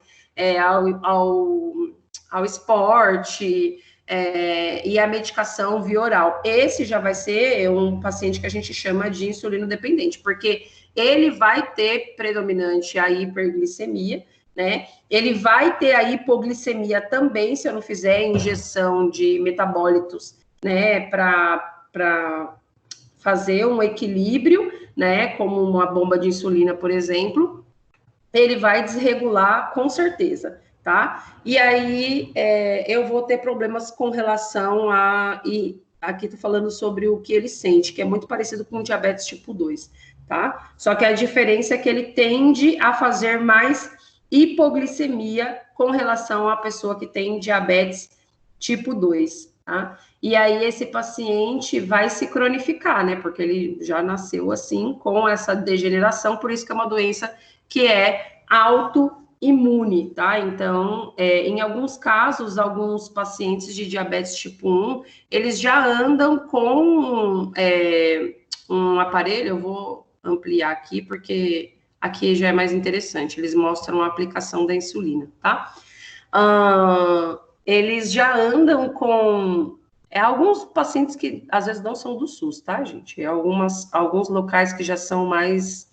ao esporte, e a medicação via oral. Esse já vai ser um paciente que a gente chama de insulino dependente, porque ele vai ter predominante a hiperglicemia, né? Ele vai ter a hipoglicemia também, se eu não fizer injeção de metabólitos, né, para fazer um equilíbrio, né, como uma bomba de insulina, por exemplo, ele vai desregular com certeza, tá? E aí eu vou ter problemas com relação aqui tô falando sobre o que ele sente, que é muito parecido com o diabetes tipo 2, tá? Só que a diferença é que ele tende a fazer mais hipoglicemia com relação à pessoa que tem diabetes tipo 2, tá? E aí esse paciente vai se cronificar, né? Porque ele já nasceu assim, com essa degeneração, por isso que é uma doença que é autoimune, tá? Então, em alguns casos, alguns pacientes de diabetes tipo 1, eles já andam com um aparelho, eu vou ampliar aqui, porque aqui já é mais interessante, eles mostram a aplicação da insulina, tá? Eles já andam com... alguns pacientes que, às vezes, não são do SUS, tá, gente? Alguns locais que já são mais...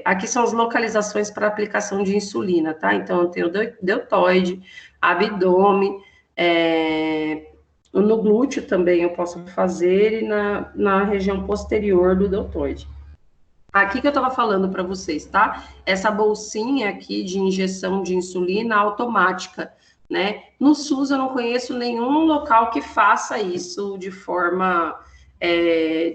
aqui são as localizações para aplicação de insulina, tá? Então, eu tenho deltoide, abdômen, no glúteo também eu posso fazer, e na região posterior do deltoide. Aqui que eu estava falando para vocês, tá? Essa bolsinha aqui de injeção de insulina automática, né? No SUS eu não conheço nenhum local que faça isso de forma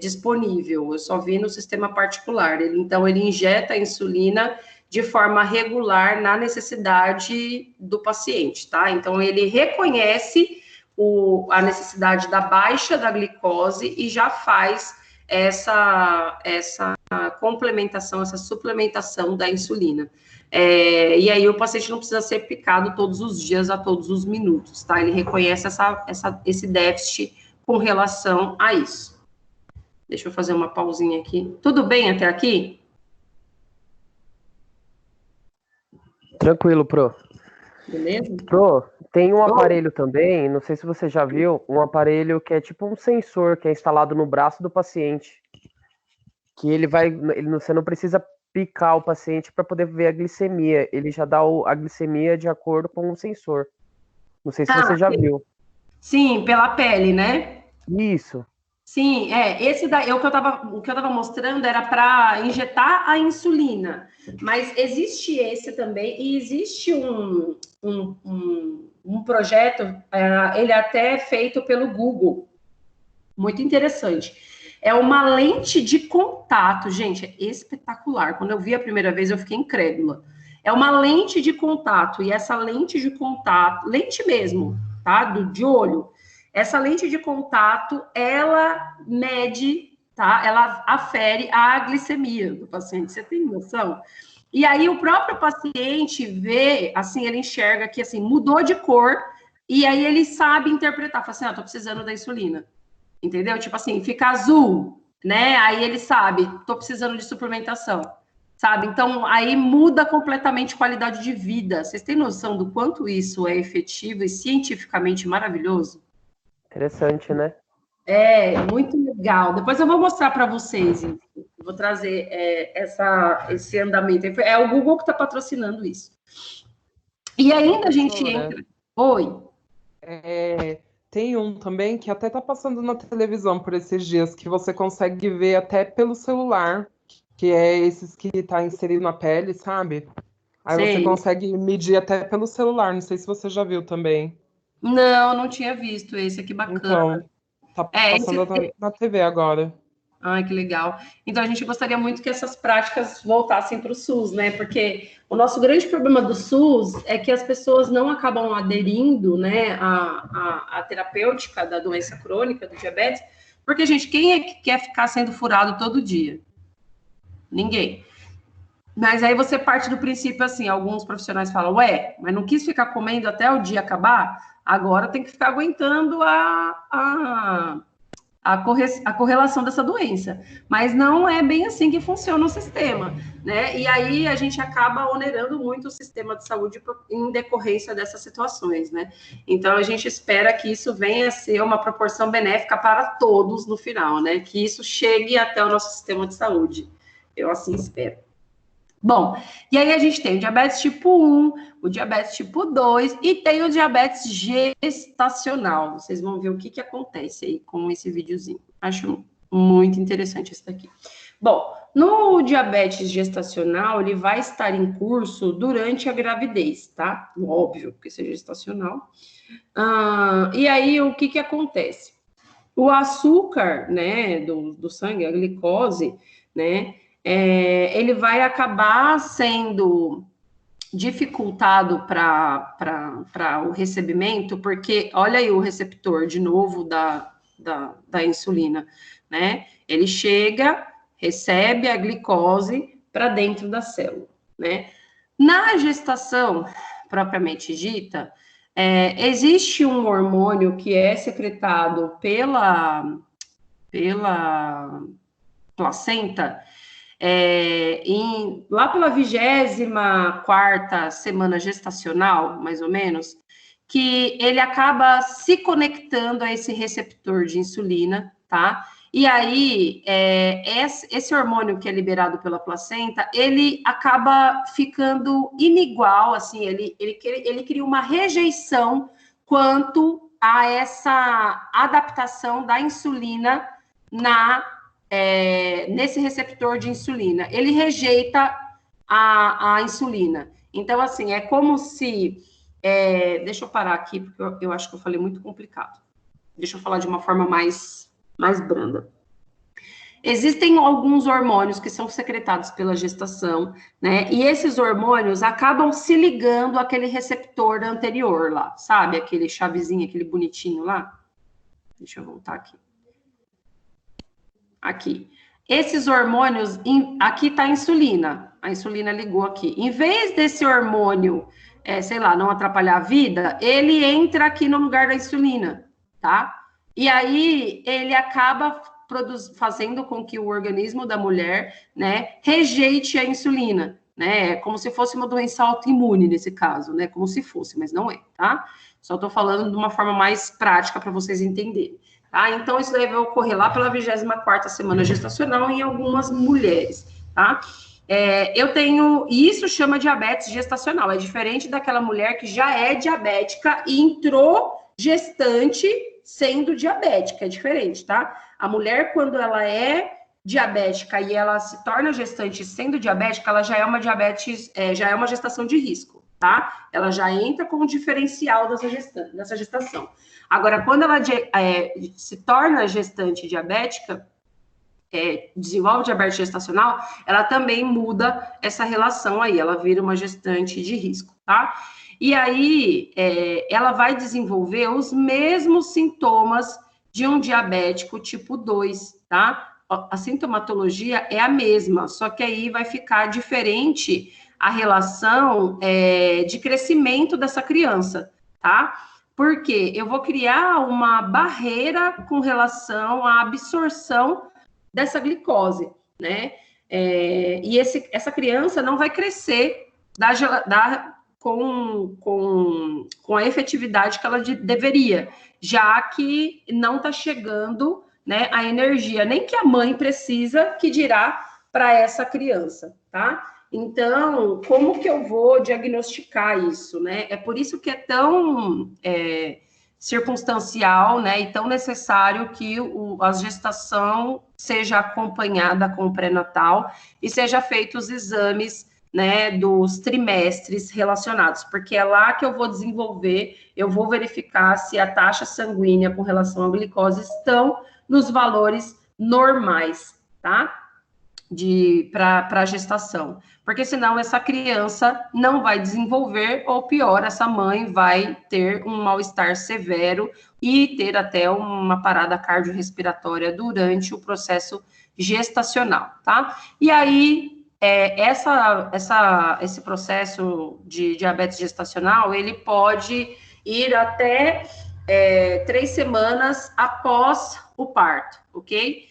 disponível. Eu só vi no sistema particular. Então, ele injeta a insulina de forma regular na necessidade do paciente, tá? Então, ele reconhece a necessidade da baixa da glicose e já faz essa complementação, essa suplementação da insulina. E aí o paciente não precisa ser picado todos os dias, a todos os minutos, tá? Ele reconhece esse déficit com relação a isso. Deixa eu fazer uma pausinha aqui. Tudo bem até aqui? Tranquilo, Pro. Beleza? Pro, tem um aparelho também, não sei se você já viu, um aparelho que é tipo um sensor que é instalado no braço do paciente. Que você não precisa picar o paciente para poder ver a glicemia. Ele já dá a glicemia de acordo com o sensor. Não sei se você já viu. Sim, pela pele, né? Isso. Sim, esse daí, o que eu tava mostrando era para injetar a insulina, mas existe esse também, e existe um projeto, ele até é feito pelo Google, muito interessante. É uma lente de contato, gente, é espetacular. Quando eu vi a primeira vez, eu fiquei incrédula. É uma lente de contato, e essa lente de contato, lente mesmo, tá? De olho. Essa lente de contato, ela mede, tá? Ela afere a glicemia do paciente, você tem noção? E aí o próprio paciente vê, assim, ele enxerga que, assim, mudou de cor, e aí ele sabe interpretar, fala assim, tô precisando da insulina, entendeu? Tipo assim, fica azul, né? Aí ele sabe, tô precisando de suplementação, sabe? Então, aí muda completamente a qualidade de vida. Vocês têm noção do quanto isso é efetivo e cientificamente maravilhoso? Interessante, né? Muito legal. Depois eu vou mostrar para vocês. Vou trazer esse andamento. É o Google que está patrocinando isso. E ainda a gente entra... Oi. Tem um também que até está passando na televisão por esses dias, que você consegue ver até pelo celular, que é esses que está inserido na pele, sabe? Aí Sei. você consegue medir até pelo celular. Não sei se você já viu também. Não tinha visto esse aqui, bacana. Então, tá passando na TV agora. Ai, que legal. Então, a gente gostaria muito que essas práticas voltassem para o SUS, né? Porque o nosso grande problema do SUS é que as pessoas não acabam aderindo, né, à terapêutica da doença crônica, do diabetes, porque, gente, quem é que quer ficar sendo furado todo dia? Ninguém. Mas aí você parte do princípio assim, alguns profissionais falam, mas não quis ficar comendo até o dia acabar? Agora tem que ficar aguentando a correlação dessa doença. Mas não é bem assim que funciona o sistema, né? E aí a gente acaba onerando muito o sistema de saúde em decorrência dessas situações, né? Então a gente espera que isso venha a ser uma proporção benéfica para todos no final, né? Que isso chegue até o nosso sistema de saúde. Eu assim espero. Bom, e aí a gente tem o diabetes tipo 1, o diabetes tipo 2 e tem o diabetes gestacional. Vocês vão ver o que acontece aí com esse videozinho. Acho muito interessante esse daqui. Bom, no diabetes gestacional, ele vai estar em curso durante a gravidez, tá? Óbvio que seja gestacional. E aí, o que acontece? o açúcar, né, do sangue, a glicose, né, ele vai acabar sendo dificultado para o recebimento, porque olha aí o receptor de novo da insulina, né? Ele chega, recebe a glicose para dentro da célula, né? Na gestação propriamente dita, existe um hormônio que é secretado pela placenta, lá pela 24ª semana gestacional, mais ou menos, que ele acaba se conectando a esse receptor de insulina, tá? E aí, esse hormônio que é liberado pela placenta, ele acaba ficando inigual, assim, ele cria uma rejeição quanto a essa adaptação da insulina nesse receptor de insulina. Ele rejeita a insulina. Então, assim, é como se... deixa eu parar aqui, porque eu acho que eu falei muito complicado. Deixa eu falar de uma forma mais branda. Existem alguns hormônios que são secretados pela gestação, né? E esses hormônios acabam se ligando àquele receptor anterior lá, sabe? Aquele chavezinho, aquele bonitinho lá. Deixa eu voltar aqui. Aqui. Esses hormônios, aqui está a insulina ligou aqui. Em vez desse hormônio, sei lá, não atrapalhar a vida, ele entra aqui no lugar da insulina, tá? E aí, ele acaba fazendo com que o organismo da mulher, né, rejeite a insulina, né? É como se fosse uma doença autoimune nesse caso, né? Como se fosse, mas não é, tá? Só estou falando de uma forma mais prática para vocês entenderem. Tá? Então, isso daí vai ocorrer lá pela 24ª semana gestacional em algumas mulheres, tá? E isso chama diabetes gestacional, é diferente daquela mulher que já é diabética e entrou gestante sendo diabética, é diferente, tá? A mulher, quando ela é diabética e ela se torna gestante sendo diabética, ela já é uma diabetes, já é uma gestação de risco, tá? Ela já entra com um diferencial dessa gestação. Agora, quando ela se torna gestante diabética, desenvolve diabetes gestacional, ela também muda essa relação aí, ela vira uma gestante de risco, tá? E aí, ela vai desenvolver os mesmos sintomas de um diabético tipo 2, tá? A sintomatologia é a mesma, só que aí vai ficar diferente a relação de crescimento dessa criança, tá? Porque eu vou criar uma barreira com relação à absorção dessa glicose, né? E essa criança não vai crescer com a efetividade que ela deveria, já que não está chegando, né, a energia, nem que a mãe precisa, que dirá para essa criança, tá? Então, como que eu vou diagnosticar isso, né? É por isso que é tão circunstancial, né, e tão necessário que a gestação seja acompanhada com o pré-natal e seja feitos os exames, né, dos trimestres relacionados, porque é lá que eu vou desenvolver, eu vou verificar se a taxa sanguínea com relação à glicose estão nos valores normais, tá? Para a gestação, porque senão essa criança não vai desenvolver, ou pior, essa mãe vai ter um mal-estar severo e ter até uma parada cardiorrespiratória durante o processo gestacional, tá? E aí, esse processo de diabetes gestacional, ele pode ir até 3 semanas após o parto, ok?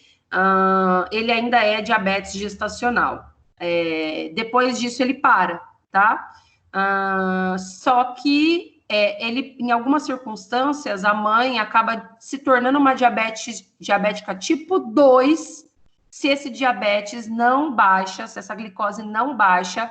Ele ainda é diabetes gestacional. Depois disso, ele para, tá? Só que ele, em algumas circunstâncias, a mãe acaba se tornando uma diabética tipo 2, se esse diabetes não baixa, se essa glicose não baixa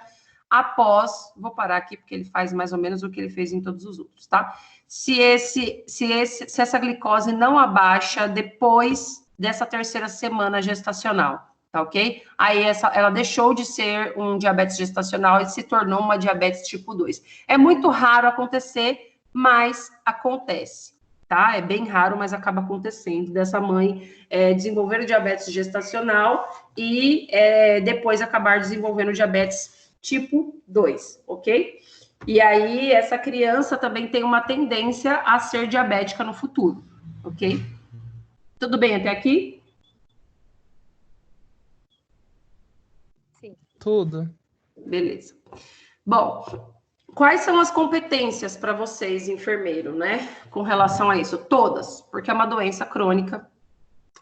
após... Vou parar aqui, porque ele faz mais ou menos o que ele fez em todos os outros, tá? Se essa glicose não abaixa depois dessa 3ª semana gestacional, tá ok? Aí ela deixou de ser um diabetes gestacional e se tornou uma diabetes tipo 2. É muito raro acontecer, mas acontece, tá? É bem raro, mas acaba acontecendo, dessa mãe desenvolver o diabetes gestacional e depois acabar desenvolvendo diabetes tipo 2, ok? E aí, essa criança também tem uma tendência a ser diabética no futuro, ok? Tudo bem até aqui? Sim. Tudo. Beleza. Bom, quais são as competências para vocês, enfermeiro, né? Com relação a isso? Todas, porque é uma doença crônica.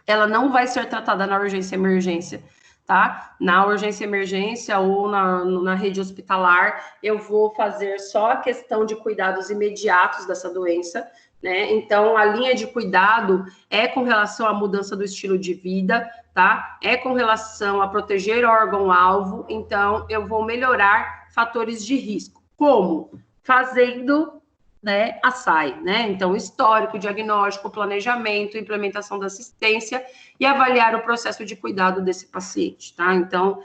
Ela não vai ser tratada na urgência e emergência, tá? Na urgência e emergência ou na rede hospitalar, eu vou fazer só a questão de cuidados imediatos dessa doença, né? Então, a linha de cuidado é com relação à mudança do estilo de vida, tá? É com relação a proteger o órgão-alvo, então eu vou melhorar fatores de risco. Como? Fazendo, né, a SAI, né? Então, histórico, diagnóstico, planejamento, implementação da assistência e avaliar o processo de cuidado desse paciente, tá? Então,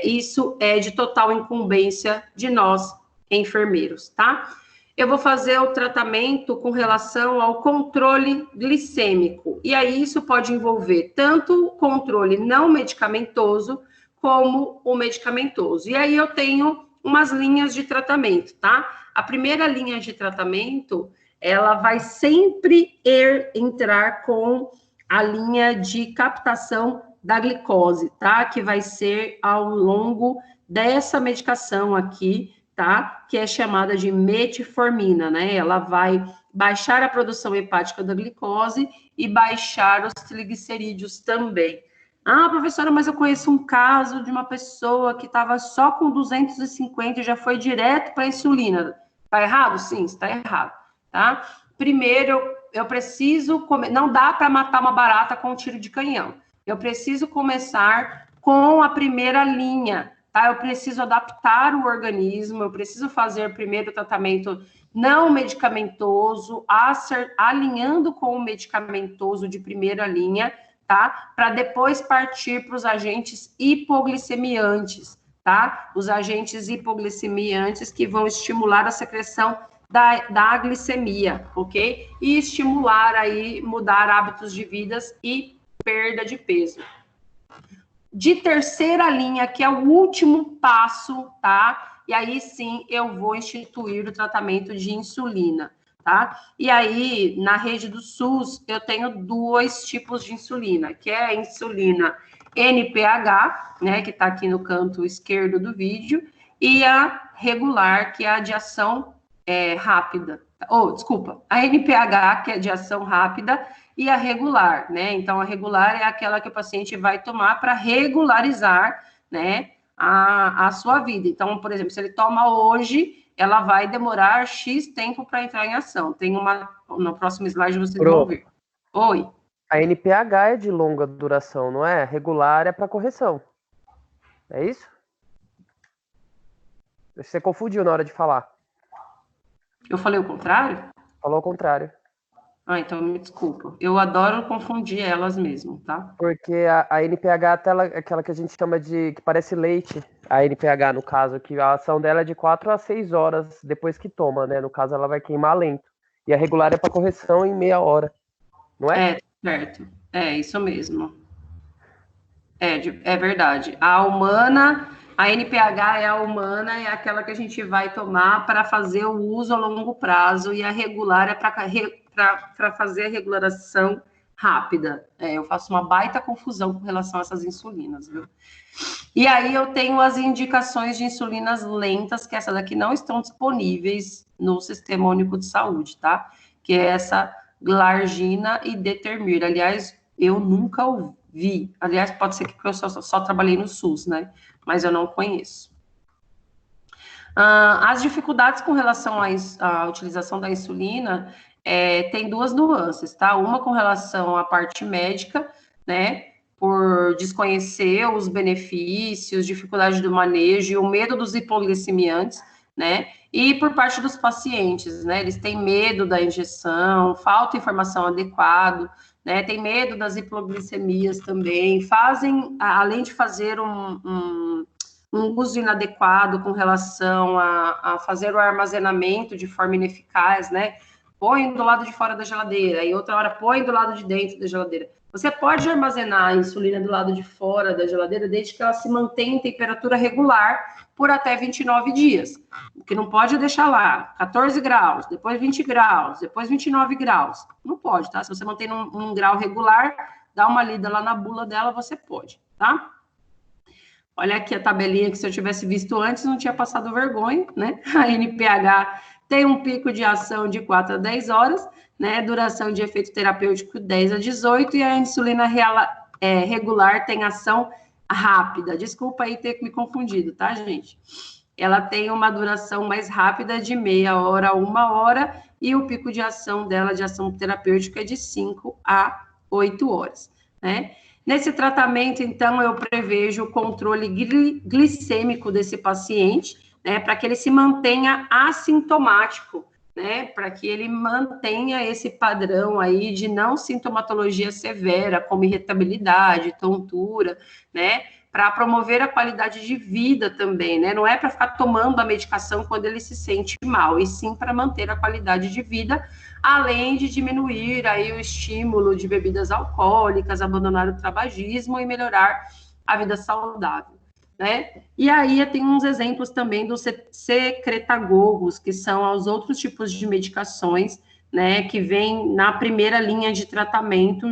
isso é de total incumbência de nós, enfermeiros, tá? Eu vou fazer o tratamento com relação ao controle glicêmico. E aí, isso pode envolver tanto o controle não medicamentoso, como o medicamentoso. E aí, eu tenho umas linhas de tratamento, tá? A primeira linha de tratamento, ela vai sempre entrar com a linha de captação da glicose, tá? Que vai ser ao longo dessa medicação aqui, tá? Que é chamada de metformina, né? Ela vai baixar a produção hepática da glicose e baixar os triglicerídeos também. Ah, professora, mas eu conheço um caso de uma pessoa que estava só com 250 e já foi direto para a insulina. Está errado? Sim, está errado, tá? Primeiro, eu preciso não dá para matar uma barata com um tiro de canhão. Eu preciso começar com a primeira linha, tá? Eu preciso adaptar o organismo, eu preciso fazer primeiro o tratamento não medicamentoso, alinhando com o medicamentoso de primeira linha, tá? Para depois partir para os agentes hipoglicemiantes, tá? Os agentes hipoglicemiantes que vão estimular a secreção da glicemia, ok? E estimular aí, mudar hábitos de vidas e perda de peso. De terceira linha, que é o último passo, tá? E aí sim eu vou instituir o tratamento de insulina, tá? E aí, na rede do SUS, eu tenho 2 tipos de insulina, que é a insulina NPH, né, que tá aqui no canto esquerdo do vídeo, e a regular, que é a de ação rápida. Desculpa, a NPH, que é de ação rápida, e a regular, né? Então, a regular é aquela que o paciente vai tomar para regularizar, né, a sua vida. Então, por exemplo, se ele toma hoje, ela vai demorar X tempo para entrar em ação. Tem no próximo slide vocês vão ver. Oi. A NPH é de longa duração, não é? Regular é para correção. É isso? Você confundiu na hora de falar. Eu falei o contrário? Falou o contrário. Ah, então me desculpa. Eu adoro confundir elas mesmo, tá? Porque a NPH é aquela que a gente chama de, que parece leite, a NPH no caso, que a ação dela é de 4 a 6 horas depois que toma, né? No caso, ela vai queimar lento. E a regular é para correção em meia hora, não é? É, certo. É, isso mesmo. É verdade. A humana, a NPH é a humana, é aquela que a gente vai tomar para fazer o uso a longo prazo, e a regular é para fazer a regularização rápida. Eu faço uma baita confusão com relação a essas insulinas, viu? E aí eu tenho as indicações de insulinas lentas, que essa daqui não estão disponíveis no Sistema Único de Saúde, tá? Que é essa glargina e determir. Aliás, eu nunca ouvi. Aliás, pode ser que eu só trabalhei no SUS, né? Mas eu não conheço. As dificuldades com relação à utilização da insulina tem 2 nuances, tá? Uma com relação à parte médica, né? Por desconhecer os benefícios, dificuldade do manejo e o medo dos hipoglicemiantes, né? E por parte dos pacientes, né? Eles têm medo da injeção, falta informação adequada, né? Tem medo das hipoglicemias também, além de fazer um uso inadequado com relação a fazer o armazenamento de forma ineficaz, né? põe do lado de fora da geladeira, e outra hora põe do lado de dentro da geladeira. Você pode armazenar a insulina do lado de fora da geladeira desde que ela se mantenha em temperatura regular por até 29 dias. O que não pode é deixar lá 14 graus, depois 20 graus, depois 29 graus. Não pode, tá? Se você mantém num grau regular, dá uma lida lá na bula dela, você pode, tá? Olha aqui a tabelinha que se eu tivesse visto antes, não tinha passado vergonha, né? A NPH tem um pico de ação de 4 a 10 horas, né? Duração de efeito terapêutico 10 a 18, e a insulina regular tem ação rápida. Desculpa aí ter me confundido, tá, gente? Ela tem uma duração mais rápida de meia hora a 1 hora, e o pico de ação dela, de ação terapêutica, é de 5 a 8 horas, né? Nesse tratamento, então, eu prevejo o controle glicêmico desse paciente, né, para que ele se mantenha assintomático, né, para que ele mantenha esse padrão aí de não sintomatologia severa, como irritabilidade, tontura, né, para promover a qualidade de vida também, né, não é para ficar tomando a medicação quando ele se sente mal, e sim para manter a qualidade de vida, além de diminuir aí o estímulo de bebidas alcoólicas, abandonar o tabagismo e melhorar a vida saudável, né? E aí tem uns exemplos também dos secretagogos, que são os outros tipos de medicações, né, que vêm na primeira linha de tratamento,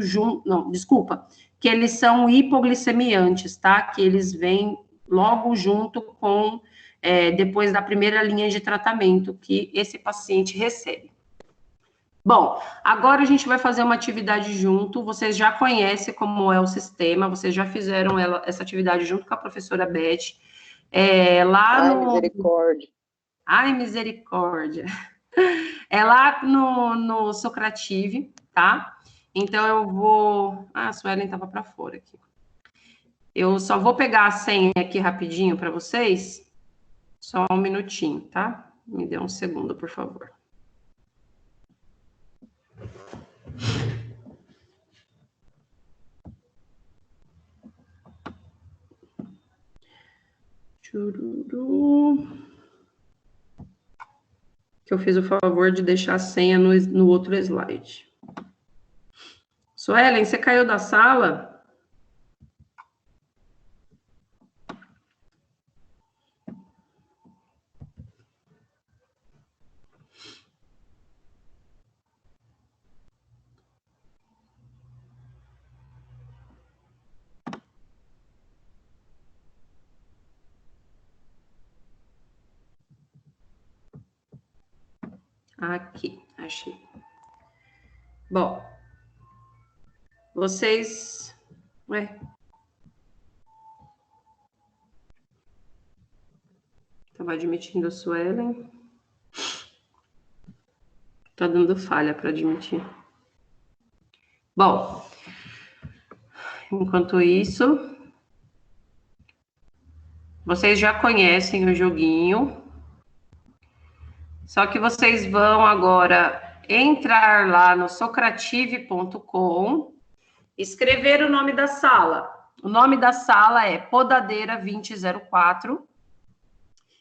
que eles são hipoglicemiantes, tá? Que eles vêm logo junto com, depois da primeira linha de tratamento que esse paciente recebe. Bom, agora a gente vai fazer uma atividade junto, vocês já conhecem como é o sistema, vocês já fizeram essa atividade junto com a professora Beth. Misericórdia. Ai, misericórdia. É lá no Socrative, tá? Então eu vou... Ah, a Suelen estava para fora aqui. Eu só vou pegar a senha aqui rapidinho para vocês, só um minutinho, tá? Me dê um segundo, por favor. Chururu. Que eu fiz o favor de deixar a senha no outro slide. Suelen, você caiu da sala? Aqui, achei. Bom, vocês... Ué? Estava admitindo a Suelen. Tá dando falha para admitir. Bom, enquanto isso, vocês já conhecem o joguinho. Só que vocês vão agora entrar lá no socrative.com, escrever o nome da sala. O nome da sala é Podadeira 2004.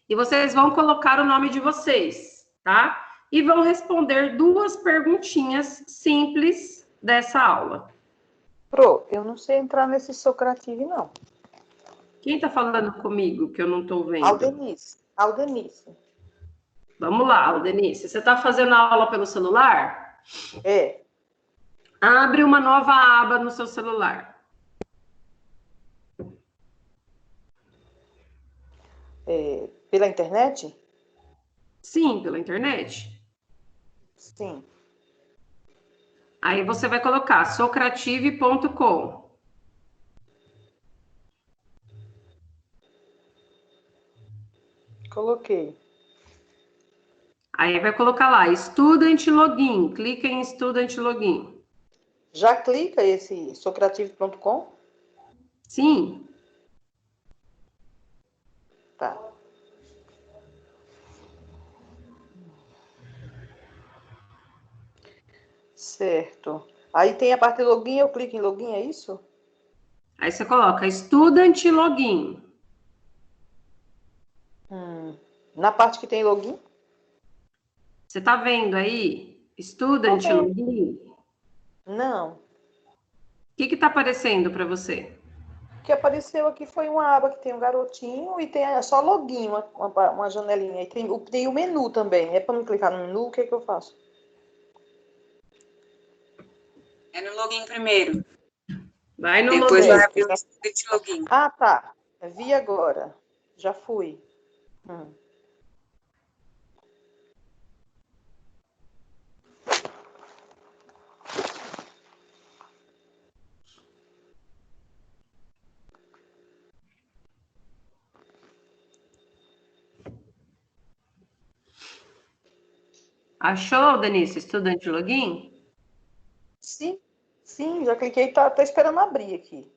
E vocês vão colocar o nome de vocês, tá? E vão responder 2 perguntinhas simples dessa aula. Pro, eu não sei entrar nesse Socrative, não. Quem tá falando comigo que eu não tô vendo? Aldenice. Vamos lá, Aldenice. Você tá fazendo a aula pelo celular? É. Abre uma nova aba no seu celular. Pela internet? Sim, pela internet. Sim. Aí você vai colocar socrative.com. Coloquei. Aí vai colocar lá, Student Login. Clica em Student Login. Já clica esse socrative.com? Sim. Tá. Certo. Aí tem a parte de login, eu clico em login, é isso? Aí você coloca Student Login. Na parte que tem login? Você tá vendo aí? Student Tô bem. login? Não. O que está aparecendo para você? O que apareceu aqui foi uma aba que tem um garotinho e tem só login, uma janelinha. E tem o menu também. É para me clicar no menu, o que é que eu faço? É no login primeiro. Vai no Depois login. vai abrir o Student Login. Ah, tá. Vi agora. Já fui. Achou, Denise, Student login? Sim, já cliquei, tá esperando abrir aqui.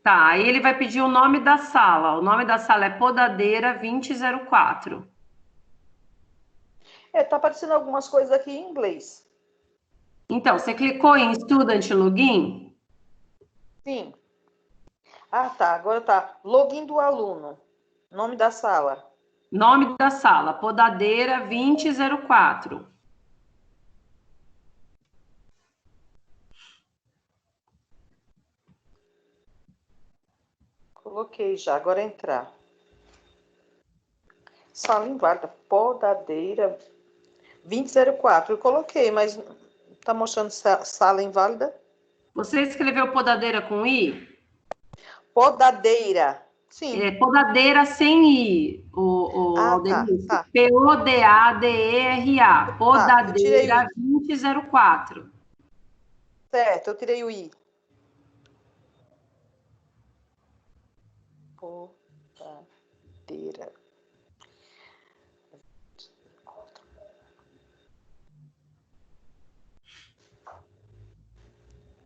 Tá, aí ele vai pedir o nome da sala. O nome da sala é Podadeira 2004. Tá aparecendo algumas coisas aqui em inglês. Então, você clicou em Student Login? Sim. Ah, tá. Agora tá. Login do aluno. Nome da sala. Nome da sala, Podadeira 2004. Coloquei já. Agora entrar. Sala inválida. Podadeira 2004. Eu coloquei, mas tá mostrando sala inválida. Você escreveu Podadeira com I? Podadeira. Sim. É, Podadeira sem I, o Ah, tá. Aldenice. Tá. Podadera. Tá. Eu tirei o Podadeira I. 2004. Certo, eu tirei o I. Podadeira.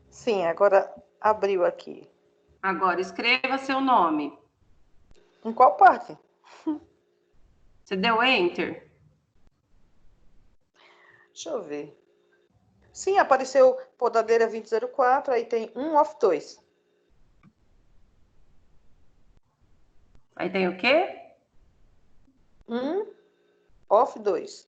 Sim, agora abriu aqui. Agora, escreva seu nome. Em qual parte? Você deu Enter? Deixa eu ver. Sim, apareceu Podadeira 2004, aí tem 1 of 2. Aí tem o quê? 1 of 2.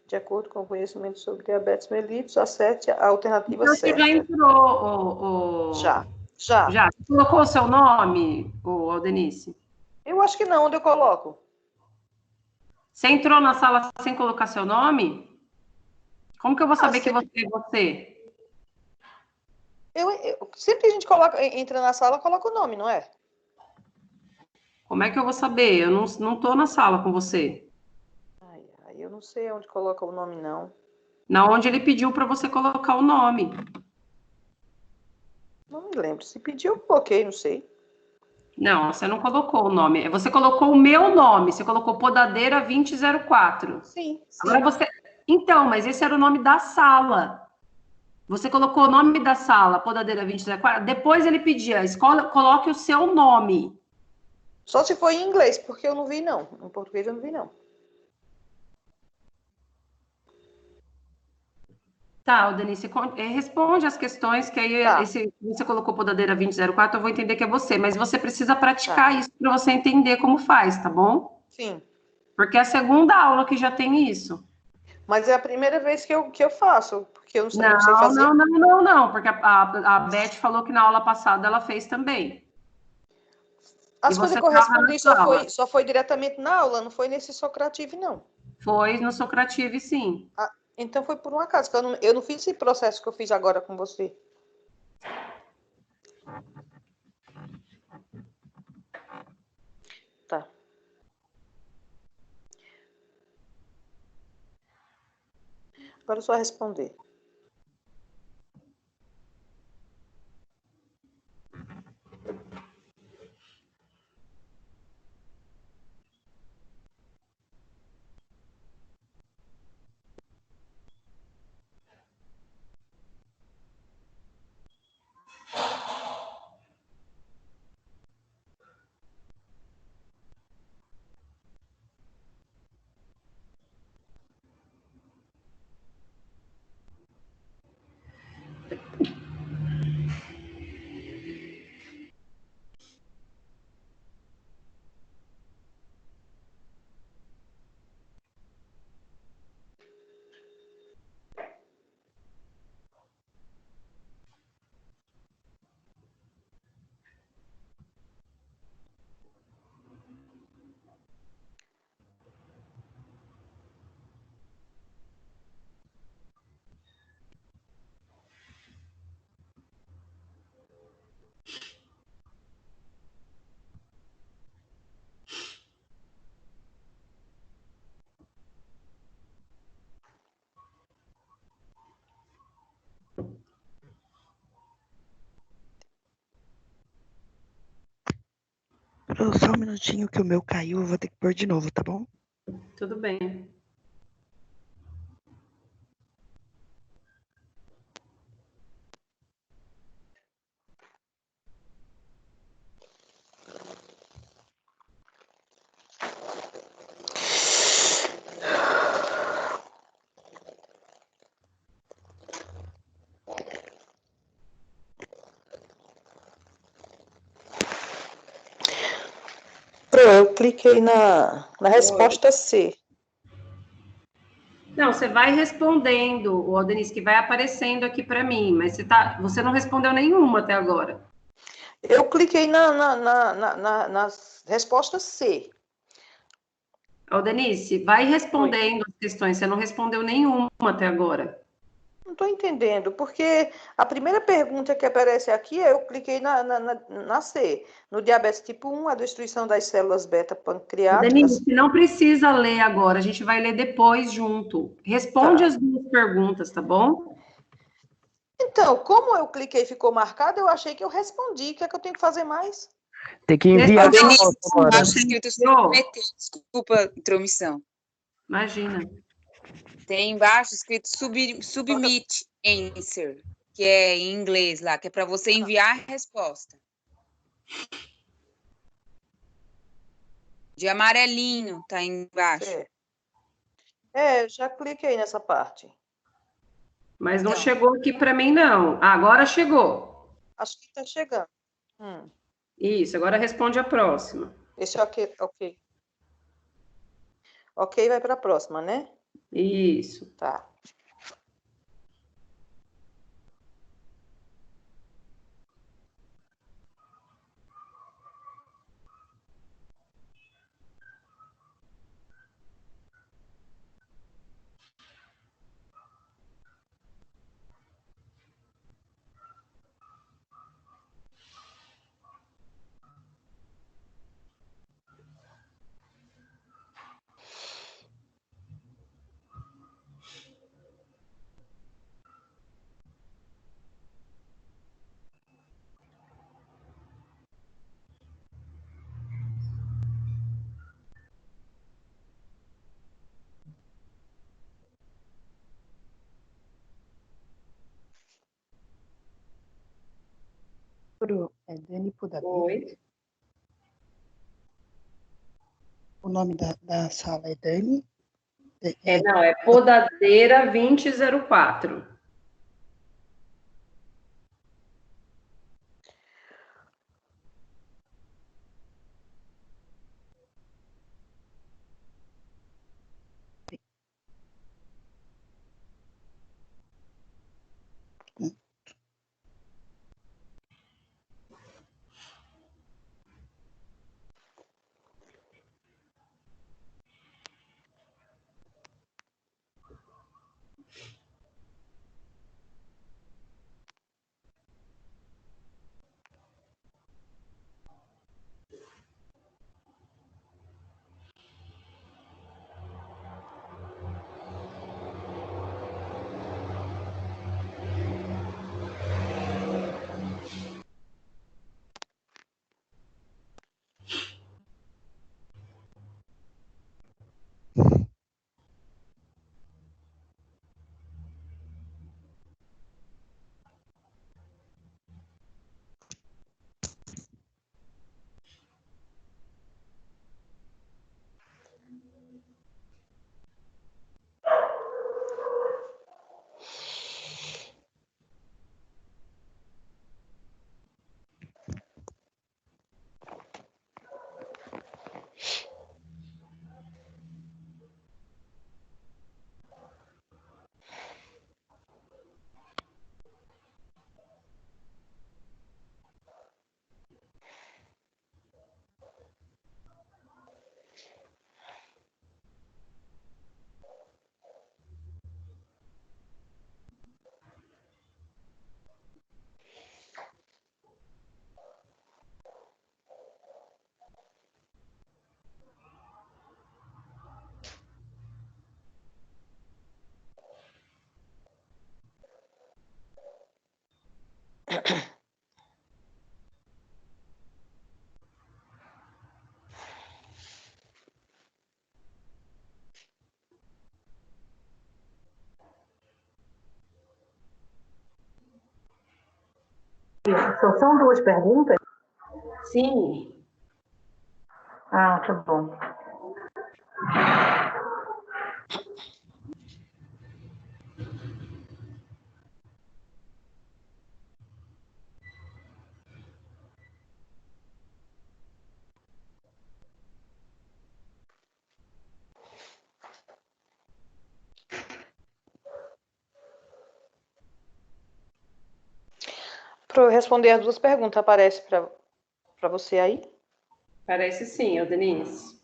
De acordo com o conhecimento sobre diabetes mellitus, acerte a alternativa Então, você já certa. entrou, Já. Já. Você colocou o seu nome, o Aldenice? Eu acho que não, onde eu coloco? Você entrou na sala sem colocar seu nome? Como que eu vou saber que você é você? Sempre que a gente entra na sala, coloca o nome, não é? Como é que eu vou saber? Eu não tô na sala com você. Aí eu não sei onde coloca o nome, não. Na onde ele pediu para você colocar o nome. Não me lembro. Se pediu, eu coloquei, não sei. Não, você não colocou o nome. Você colocou o meu nome. Você colocou Podadeira 2004. Sim. Agora você. Então, mas esse era o nome da sala. Você colocou o nome da sala, Podadeira 2004. Depois ele pedia, escola, coloque o seu nome. Só se for em inglês, porque eu não vi, não. Em português eu não vi, não. Tá, Denise, responde as questões, que aí Tá. você colocou Podadeira 2004, eu vou entender que é você, mas você precisa praticar isso para você entender como faz, tá bom? Sim. Porque é a segunda aula que já tem isso. Mas é a primeira vez que eu faço, porque eu não sei Não, fazer. não, porque a Beth falou que na aula passada ela fez também. As E coisas você que eu estava na respondi sala. só foi diretamente na aula, não foi nesse Socrative, não. Foi no Socrative, sim. Ah, então foi por um acaso, que eu não fiz esse processo que eu fiz agora com você. Tá. Agora é só responder. Pro, só um minutinho que o meu caiu, eu vou ter que pôr de novo, tá bom? Tudo bem. Pro, eu cliquei na resposta C. Não, você vai respondendo, o Denise, que vai aparecendo aqui para mim, mas você não respondeu nenhuma até agora. Eu cliquei na resposta C. Ô, Denise, vai respondendo as questões, você não respondeu nenhuma até agora. Não estou entendendo, porque a primeira pergunta que aparece aqui, eu cliquei na C. No diabetes tipo 1, a destruição das células beta Ô, pancreáticas. Denise, não precisa ler agora, a gente vai ler depois junto. Responde Tá. as duas perguntas, tá bom? Então, como eu cliquei e ficou marcado, eu achei que eu respondi. O que é que eu tenho que fazer mais? Tem que enviar Ô, de Denise, volta agora. Embaixo escrito submeter. Desculpa, intromissão. Imagina. Tem embaixo escrito submit answer, que é em inglês lá, que é para você enviar a resposta. De amarelinho, tá embaixo. Já cliquei nessa parte. Mas não Então. chegou aqui para mim, não. Ah, agora chegou. Acho que está chegando. Isso, agora responde a próxima. Esse é ok. Ok, vai para a próxima, né? Isso. Tá. É Dani Pudabi. Oi. O nome da sala é Dani. Não, é Podadeira 2004. São duas perguntas? Sim. Ah, tá bom. Para eu responder as duas perguntas, aparece para você aí? Parece sim, ô Denise.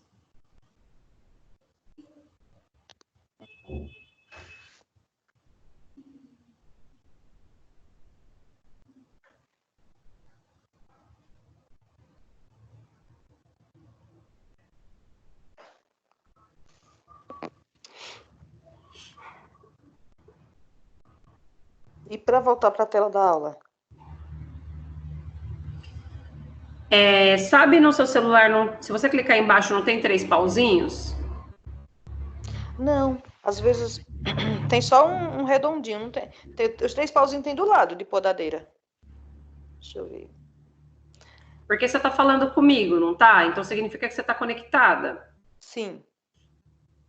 E para voltar para a tela da aula? Sabe no seu celular, se você clicar embaixo, não tem 3 pauzinhos? Não, às vezes tem só um redondinho, não tem, os 3 pauzinhos tem do lado de podadeira. Deixa eu ver. Porque você está falando comigo, não tá? Então significa que você está conectada. Sim.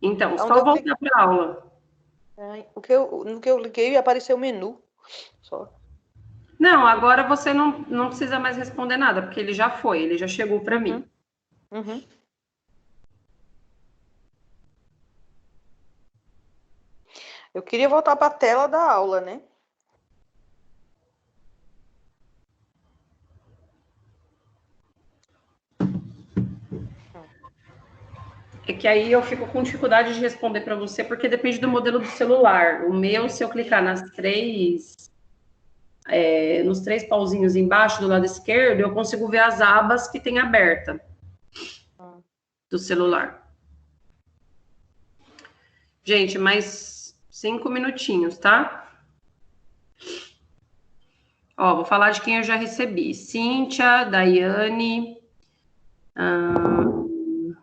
Então, Onde só eu cliquei, voltar para a aula. no que eu liguei, apareceu o menu. Só. Não, agora você não precisa mais responder nada, porque ele já foi, ele já chegou para mim. Uhum. Eu queria voltar para a tela da aula, né? É que aí eu fico com dificuldade de responder para você, porque depende do modelo do celular. O meu, se eu clicar nos 3 pauzinhos embaixo do lado esquerdo, eu consigo ver as abas que tem aberta do celular. Gente, mais 5 minutinhos, tá? Ó, vou falar de quem eu já recebi. Cíntia, Daiane,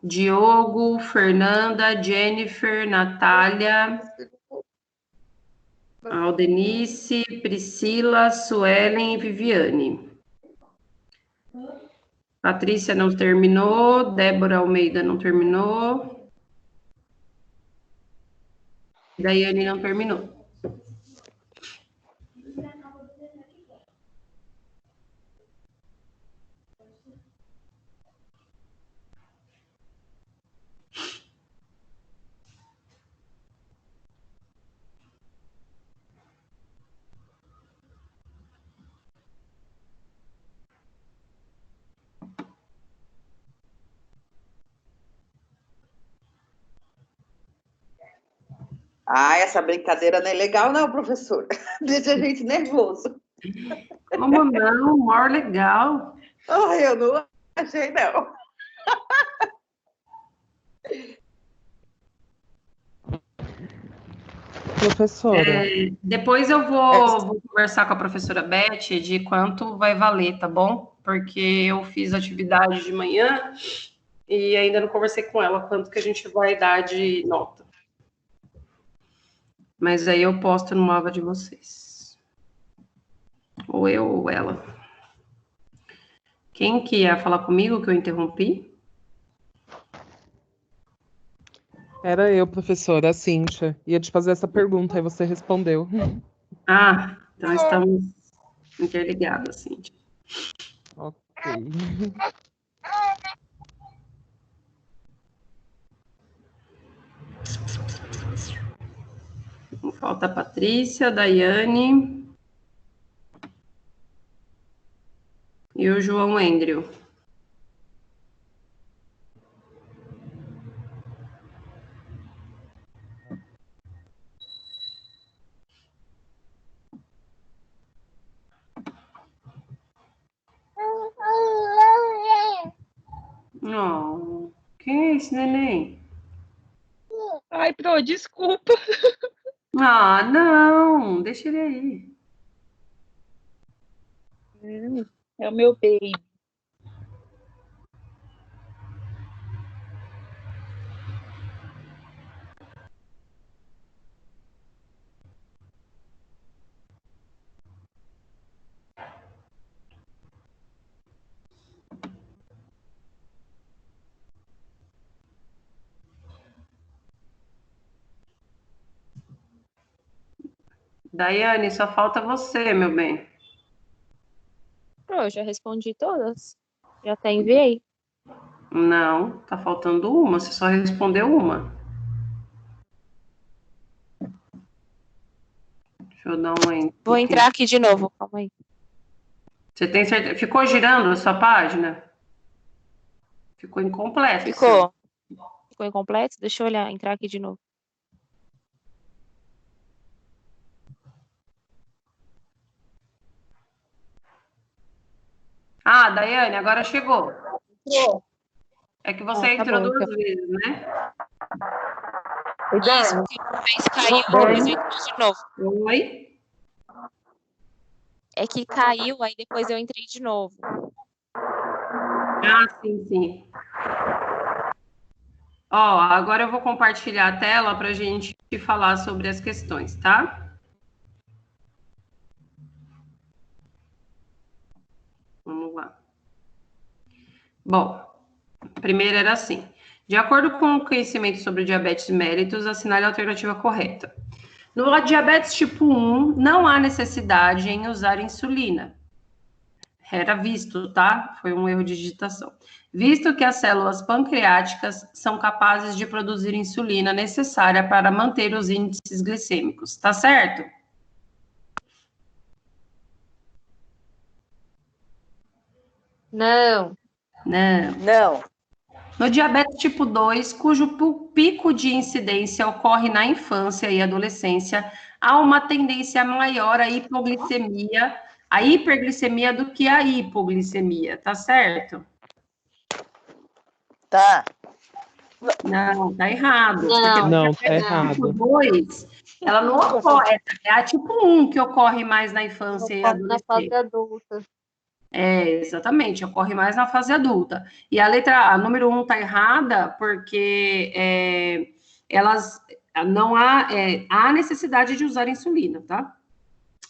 Diogo, Fernanda, Jennifer, Natália, Aldenice, Priscila, Suelen e Viviane. Patrícia não terminou, Débora Almeida não terminou. Daiane não terminou. Ah, essa brincadeira não é legal, não, professor. Deixa a gente nervoso. Como não? Maior legal. Oh, eu não achei, não. Professora, Depois eu vou conversar com a professora Beth de quanto vai valer, tá bom? Porque eu fiz atividade de manhã e ainda não conversei com ela quanto que a gente vai dar de nota. Mas aí eu posto no mapa de vocês. Ou eu ou ela. Quem que ia falar comigo que eu interrompi? era eu, professora, a Cíntia. Ia te fazer essa pergunta, aí você respondeu. Ah, então estamos interligados, Cíntia. Ok. Falta a Patrícia, a Daiane e o João Andrew. Oh, quem é esse neném? Ai, Pro, desculpa. Ah, não, deixa ele aí. É o meu baby. Daiane, só falta você, meu bem. Eu já respondi todas. Já até enviei. Não, tá faltando uma, você só respondeu uma. Deixa eu dar uma. Vou entrar aqui de novo, calma aí. Você tem certeza? Ficou girando a sua página? Ficou incompleto. Ficou. Ficou incompleto? Deixa eu olhar, entrar aqui de novo. Ah, Daiane, agora chegou. É que você entrou bom, duas então. vezes, né? Isso, que uma vez caiu, depois eu entrei de novo. Oi? É que caiu, aí depois eu entrei de novo. Ah, sim, sim. Ó, agora eu vou compartilhar a tela para a gente falar sobre as questões, tá? Vamos lá. Bom, a primeira era assim. De acordo com o conhecimento sobre o diabetes mellitus, assinale a alternativa correta. No diabetes tipo 1, não há necessidade em usar insulina. Era visto, tá? Foi um erro de digitação. Visto que as células pancreáticas são capazes de produzir insulina necessária para manter os índices glicêmicos. Tá certo? Não. Não. No diabetes tipo 2, cujo pico de incidência ocorre na infância e adolescência, há uma tendência maior à hiperglicemia do que à hipoglicemia, tá certo? Tá. Não, tá errado. Não, Porque tá a diabetes tipo errado. 2, ela não ocorre, é a tipo 1 que ocorre mais na infância e Na adolescência. fase adulta. Exatamente, ocorre mais na fase adulta. E a número 1 está errada porque elas não há necessidade de usar insulina, tá?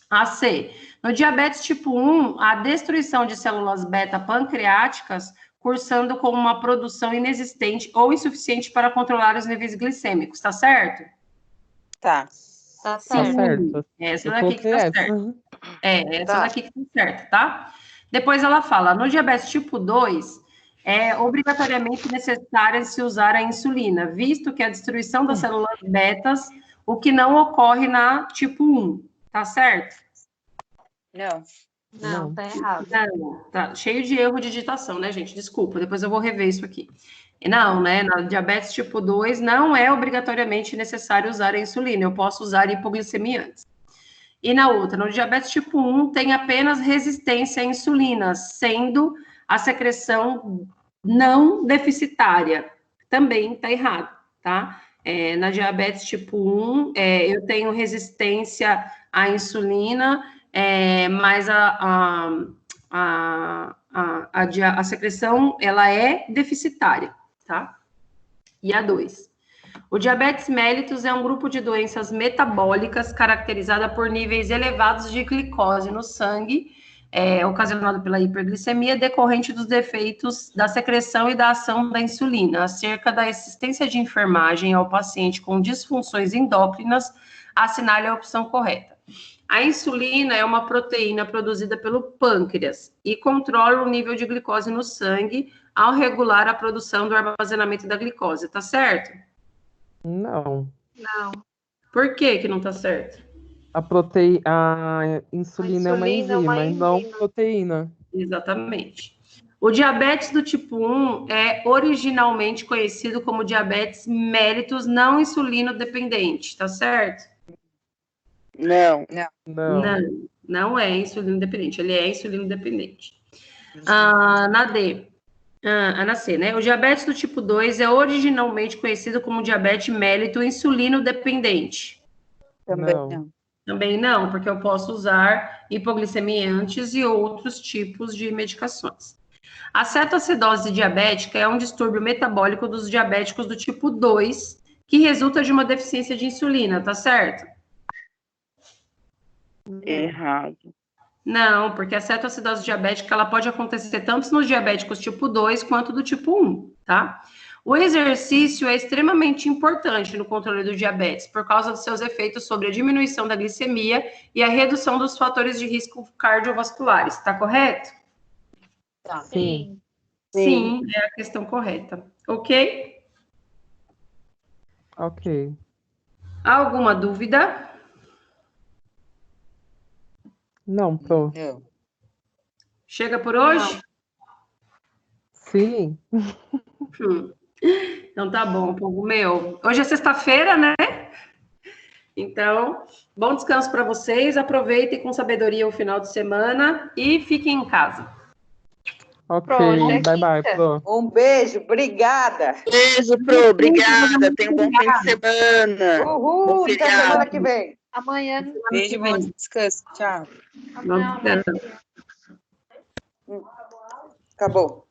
A C. No diabetes tipo 1, a destruição de células beta pancreáticas cursando com uma produção inexistente ou insuficiente para controlar os níveis glicêmicos, tá certo? Tá. Tá Tá certo. certo. Essa Eu daqui que coloquei tá essa. certo. Essa Tá. daqui que tá certa, tá? Depois ela fala, no diabetes tipo 2, é obrigatoriamente necessário se usar a insulina, visto que a destruição das células betas, o que não ocorre na tipo 1, tá certo? Não, tá errado. Não, tá cheio de erro de digitação, né, gente? Desculpa, depois eu vou rever isso aqui. Não, né, na diabetes tipo 2, não é obrigatoriamente necessário usar a insulina, eu posso usar hipoglicemia antes. E na outra, no diabetes tipo 1, tem apenas resistência à insulina, sendo a secreção não deficitária. Também está errado, tá? Na diabetes tipo 1, eu tenho resistência à insulina, mas a secreção, ela é deficitária, tá? E a 2. O diabetes mellitus é um grupo de doenças metabólicas caracterizada por níveis elevados de glicose no sangue, ocasionado pela hiperglicemia, decorrente dos defeitos da secreção e da ação da insulina. Acerca da assistência de enfermagem ao paciente com disfunções endócrinas, assinale a opção correta. A insulina é uma proteína produzida pelo pâncreas e controla o nível de glicose no sangue ao regular a produção do armazenamento da glicose, tá certo? Não. Por que não tá certo? A insulina é uma enzima, e não proteína. Exatamente. O diabetes do tipo 1 é originalmente conhecido como diabetes mellitus não insulino dependente, tá certo? Não é insulino dependente, ele é insulino dependente. Na D. Na C, né? O diabetes do tipo 2 é originalmente conhecido como diabetes mellitus insulino dependente. Também não, porque eu posso usar hipoglicemiantes e outros tipos de medicações. A cetoacidose diabética é um distúrbio metabólico dos diabéticos do tipo 2, que resulta de uma deficiência de insulina, tá certo? Errado. Não, porque a cetoacidose diabética ela pode acontecer tanto nos diabéticos tipo 2 quanto do tipo 1, tá? O exercício é extremamente importante no controle do diabetes, por causa dos seus efeitos sobre a diminuição da glicemia e a redução dos fatores de risco cardiovasculares. Está correto? Tá. Sim. Sim, é a questão correta. Ok? Ok. Alguma dúvida? Não, Pro. Não. Chega por hoje? Sim. Então tá bom, povo meu. Hoje é sexta-feira, né? Então, bom descanso para vocês. Aproveitem com sabedoria o final de semana e fiquem em casa. Ok. Pro, hoje é Bye, bye, quinta. Pro. Um beijo, obrigada. Beijo, Pro. Obrigada. Tenha um bom fim de semana. Uhul, Bom até feriado. semana que vem. Amanhã. Beijo, bom descanso. Tchau. Amanhã. Bom descanso. Acabou.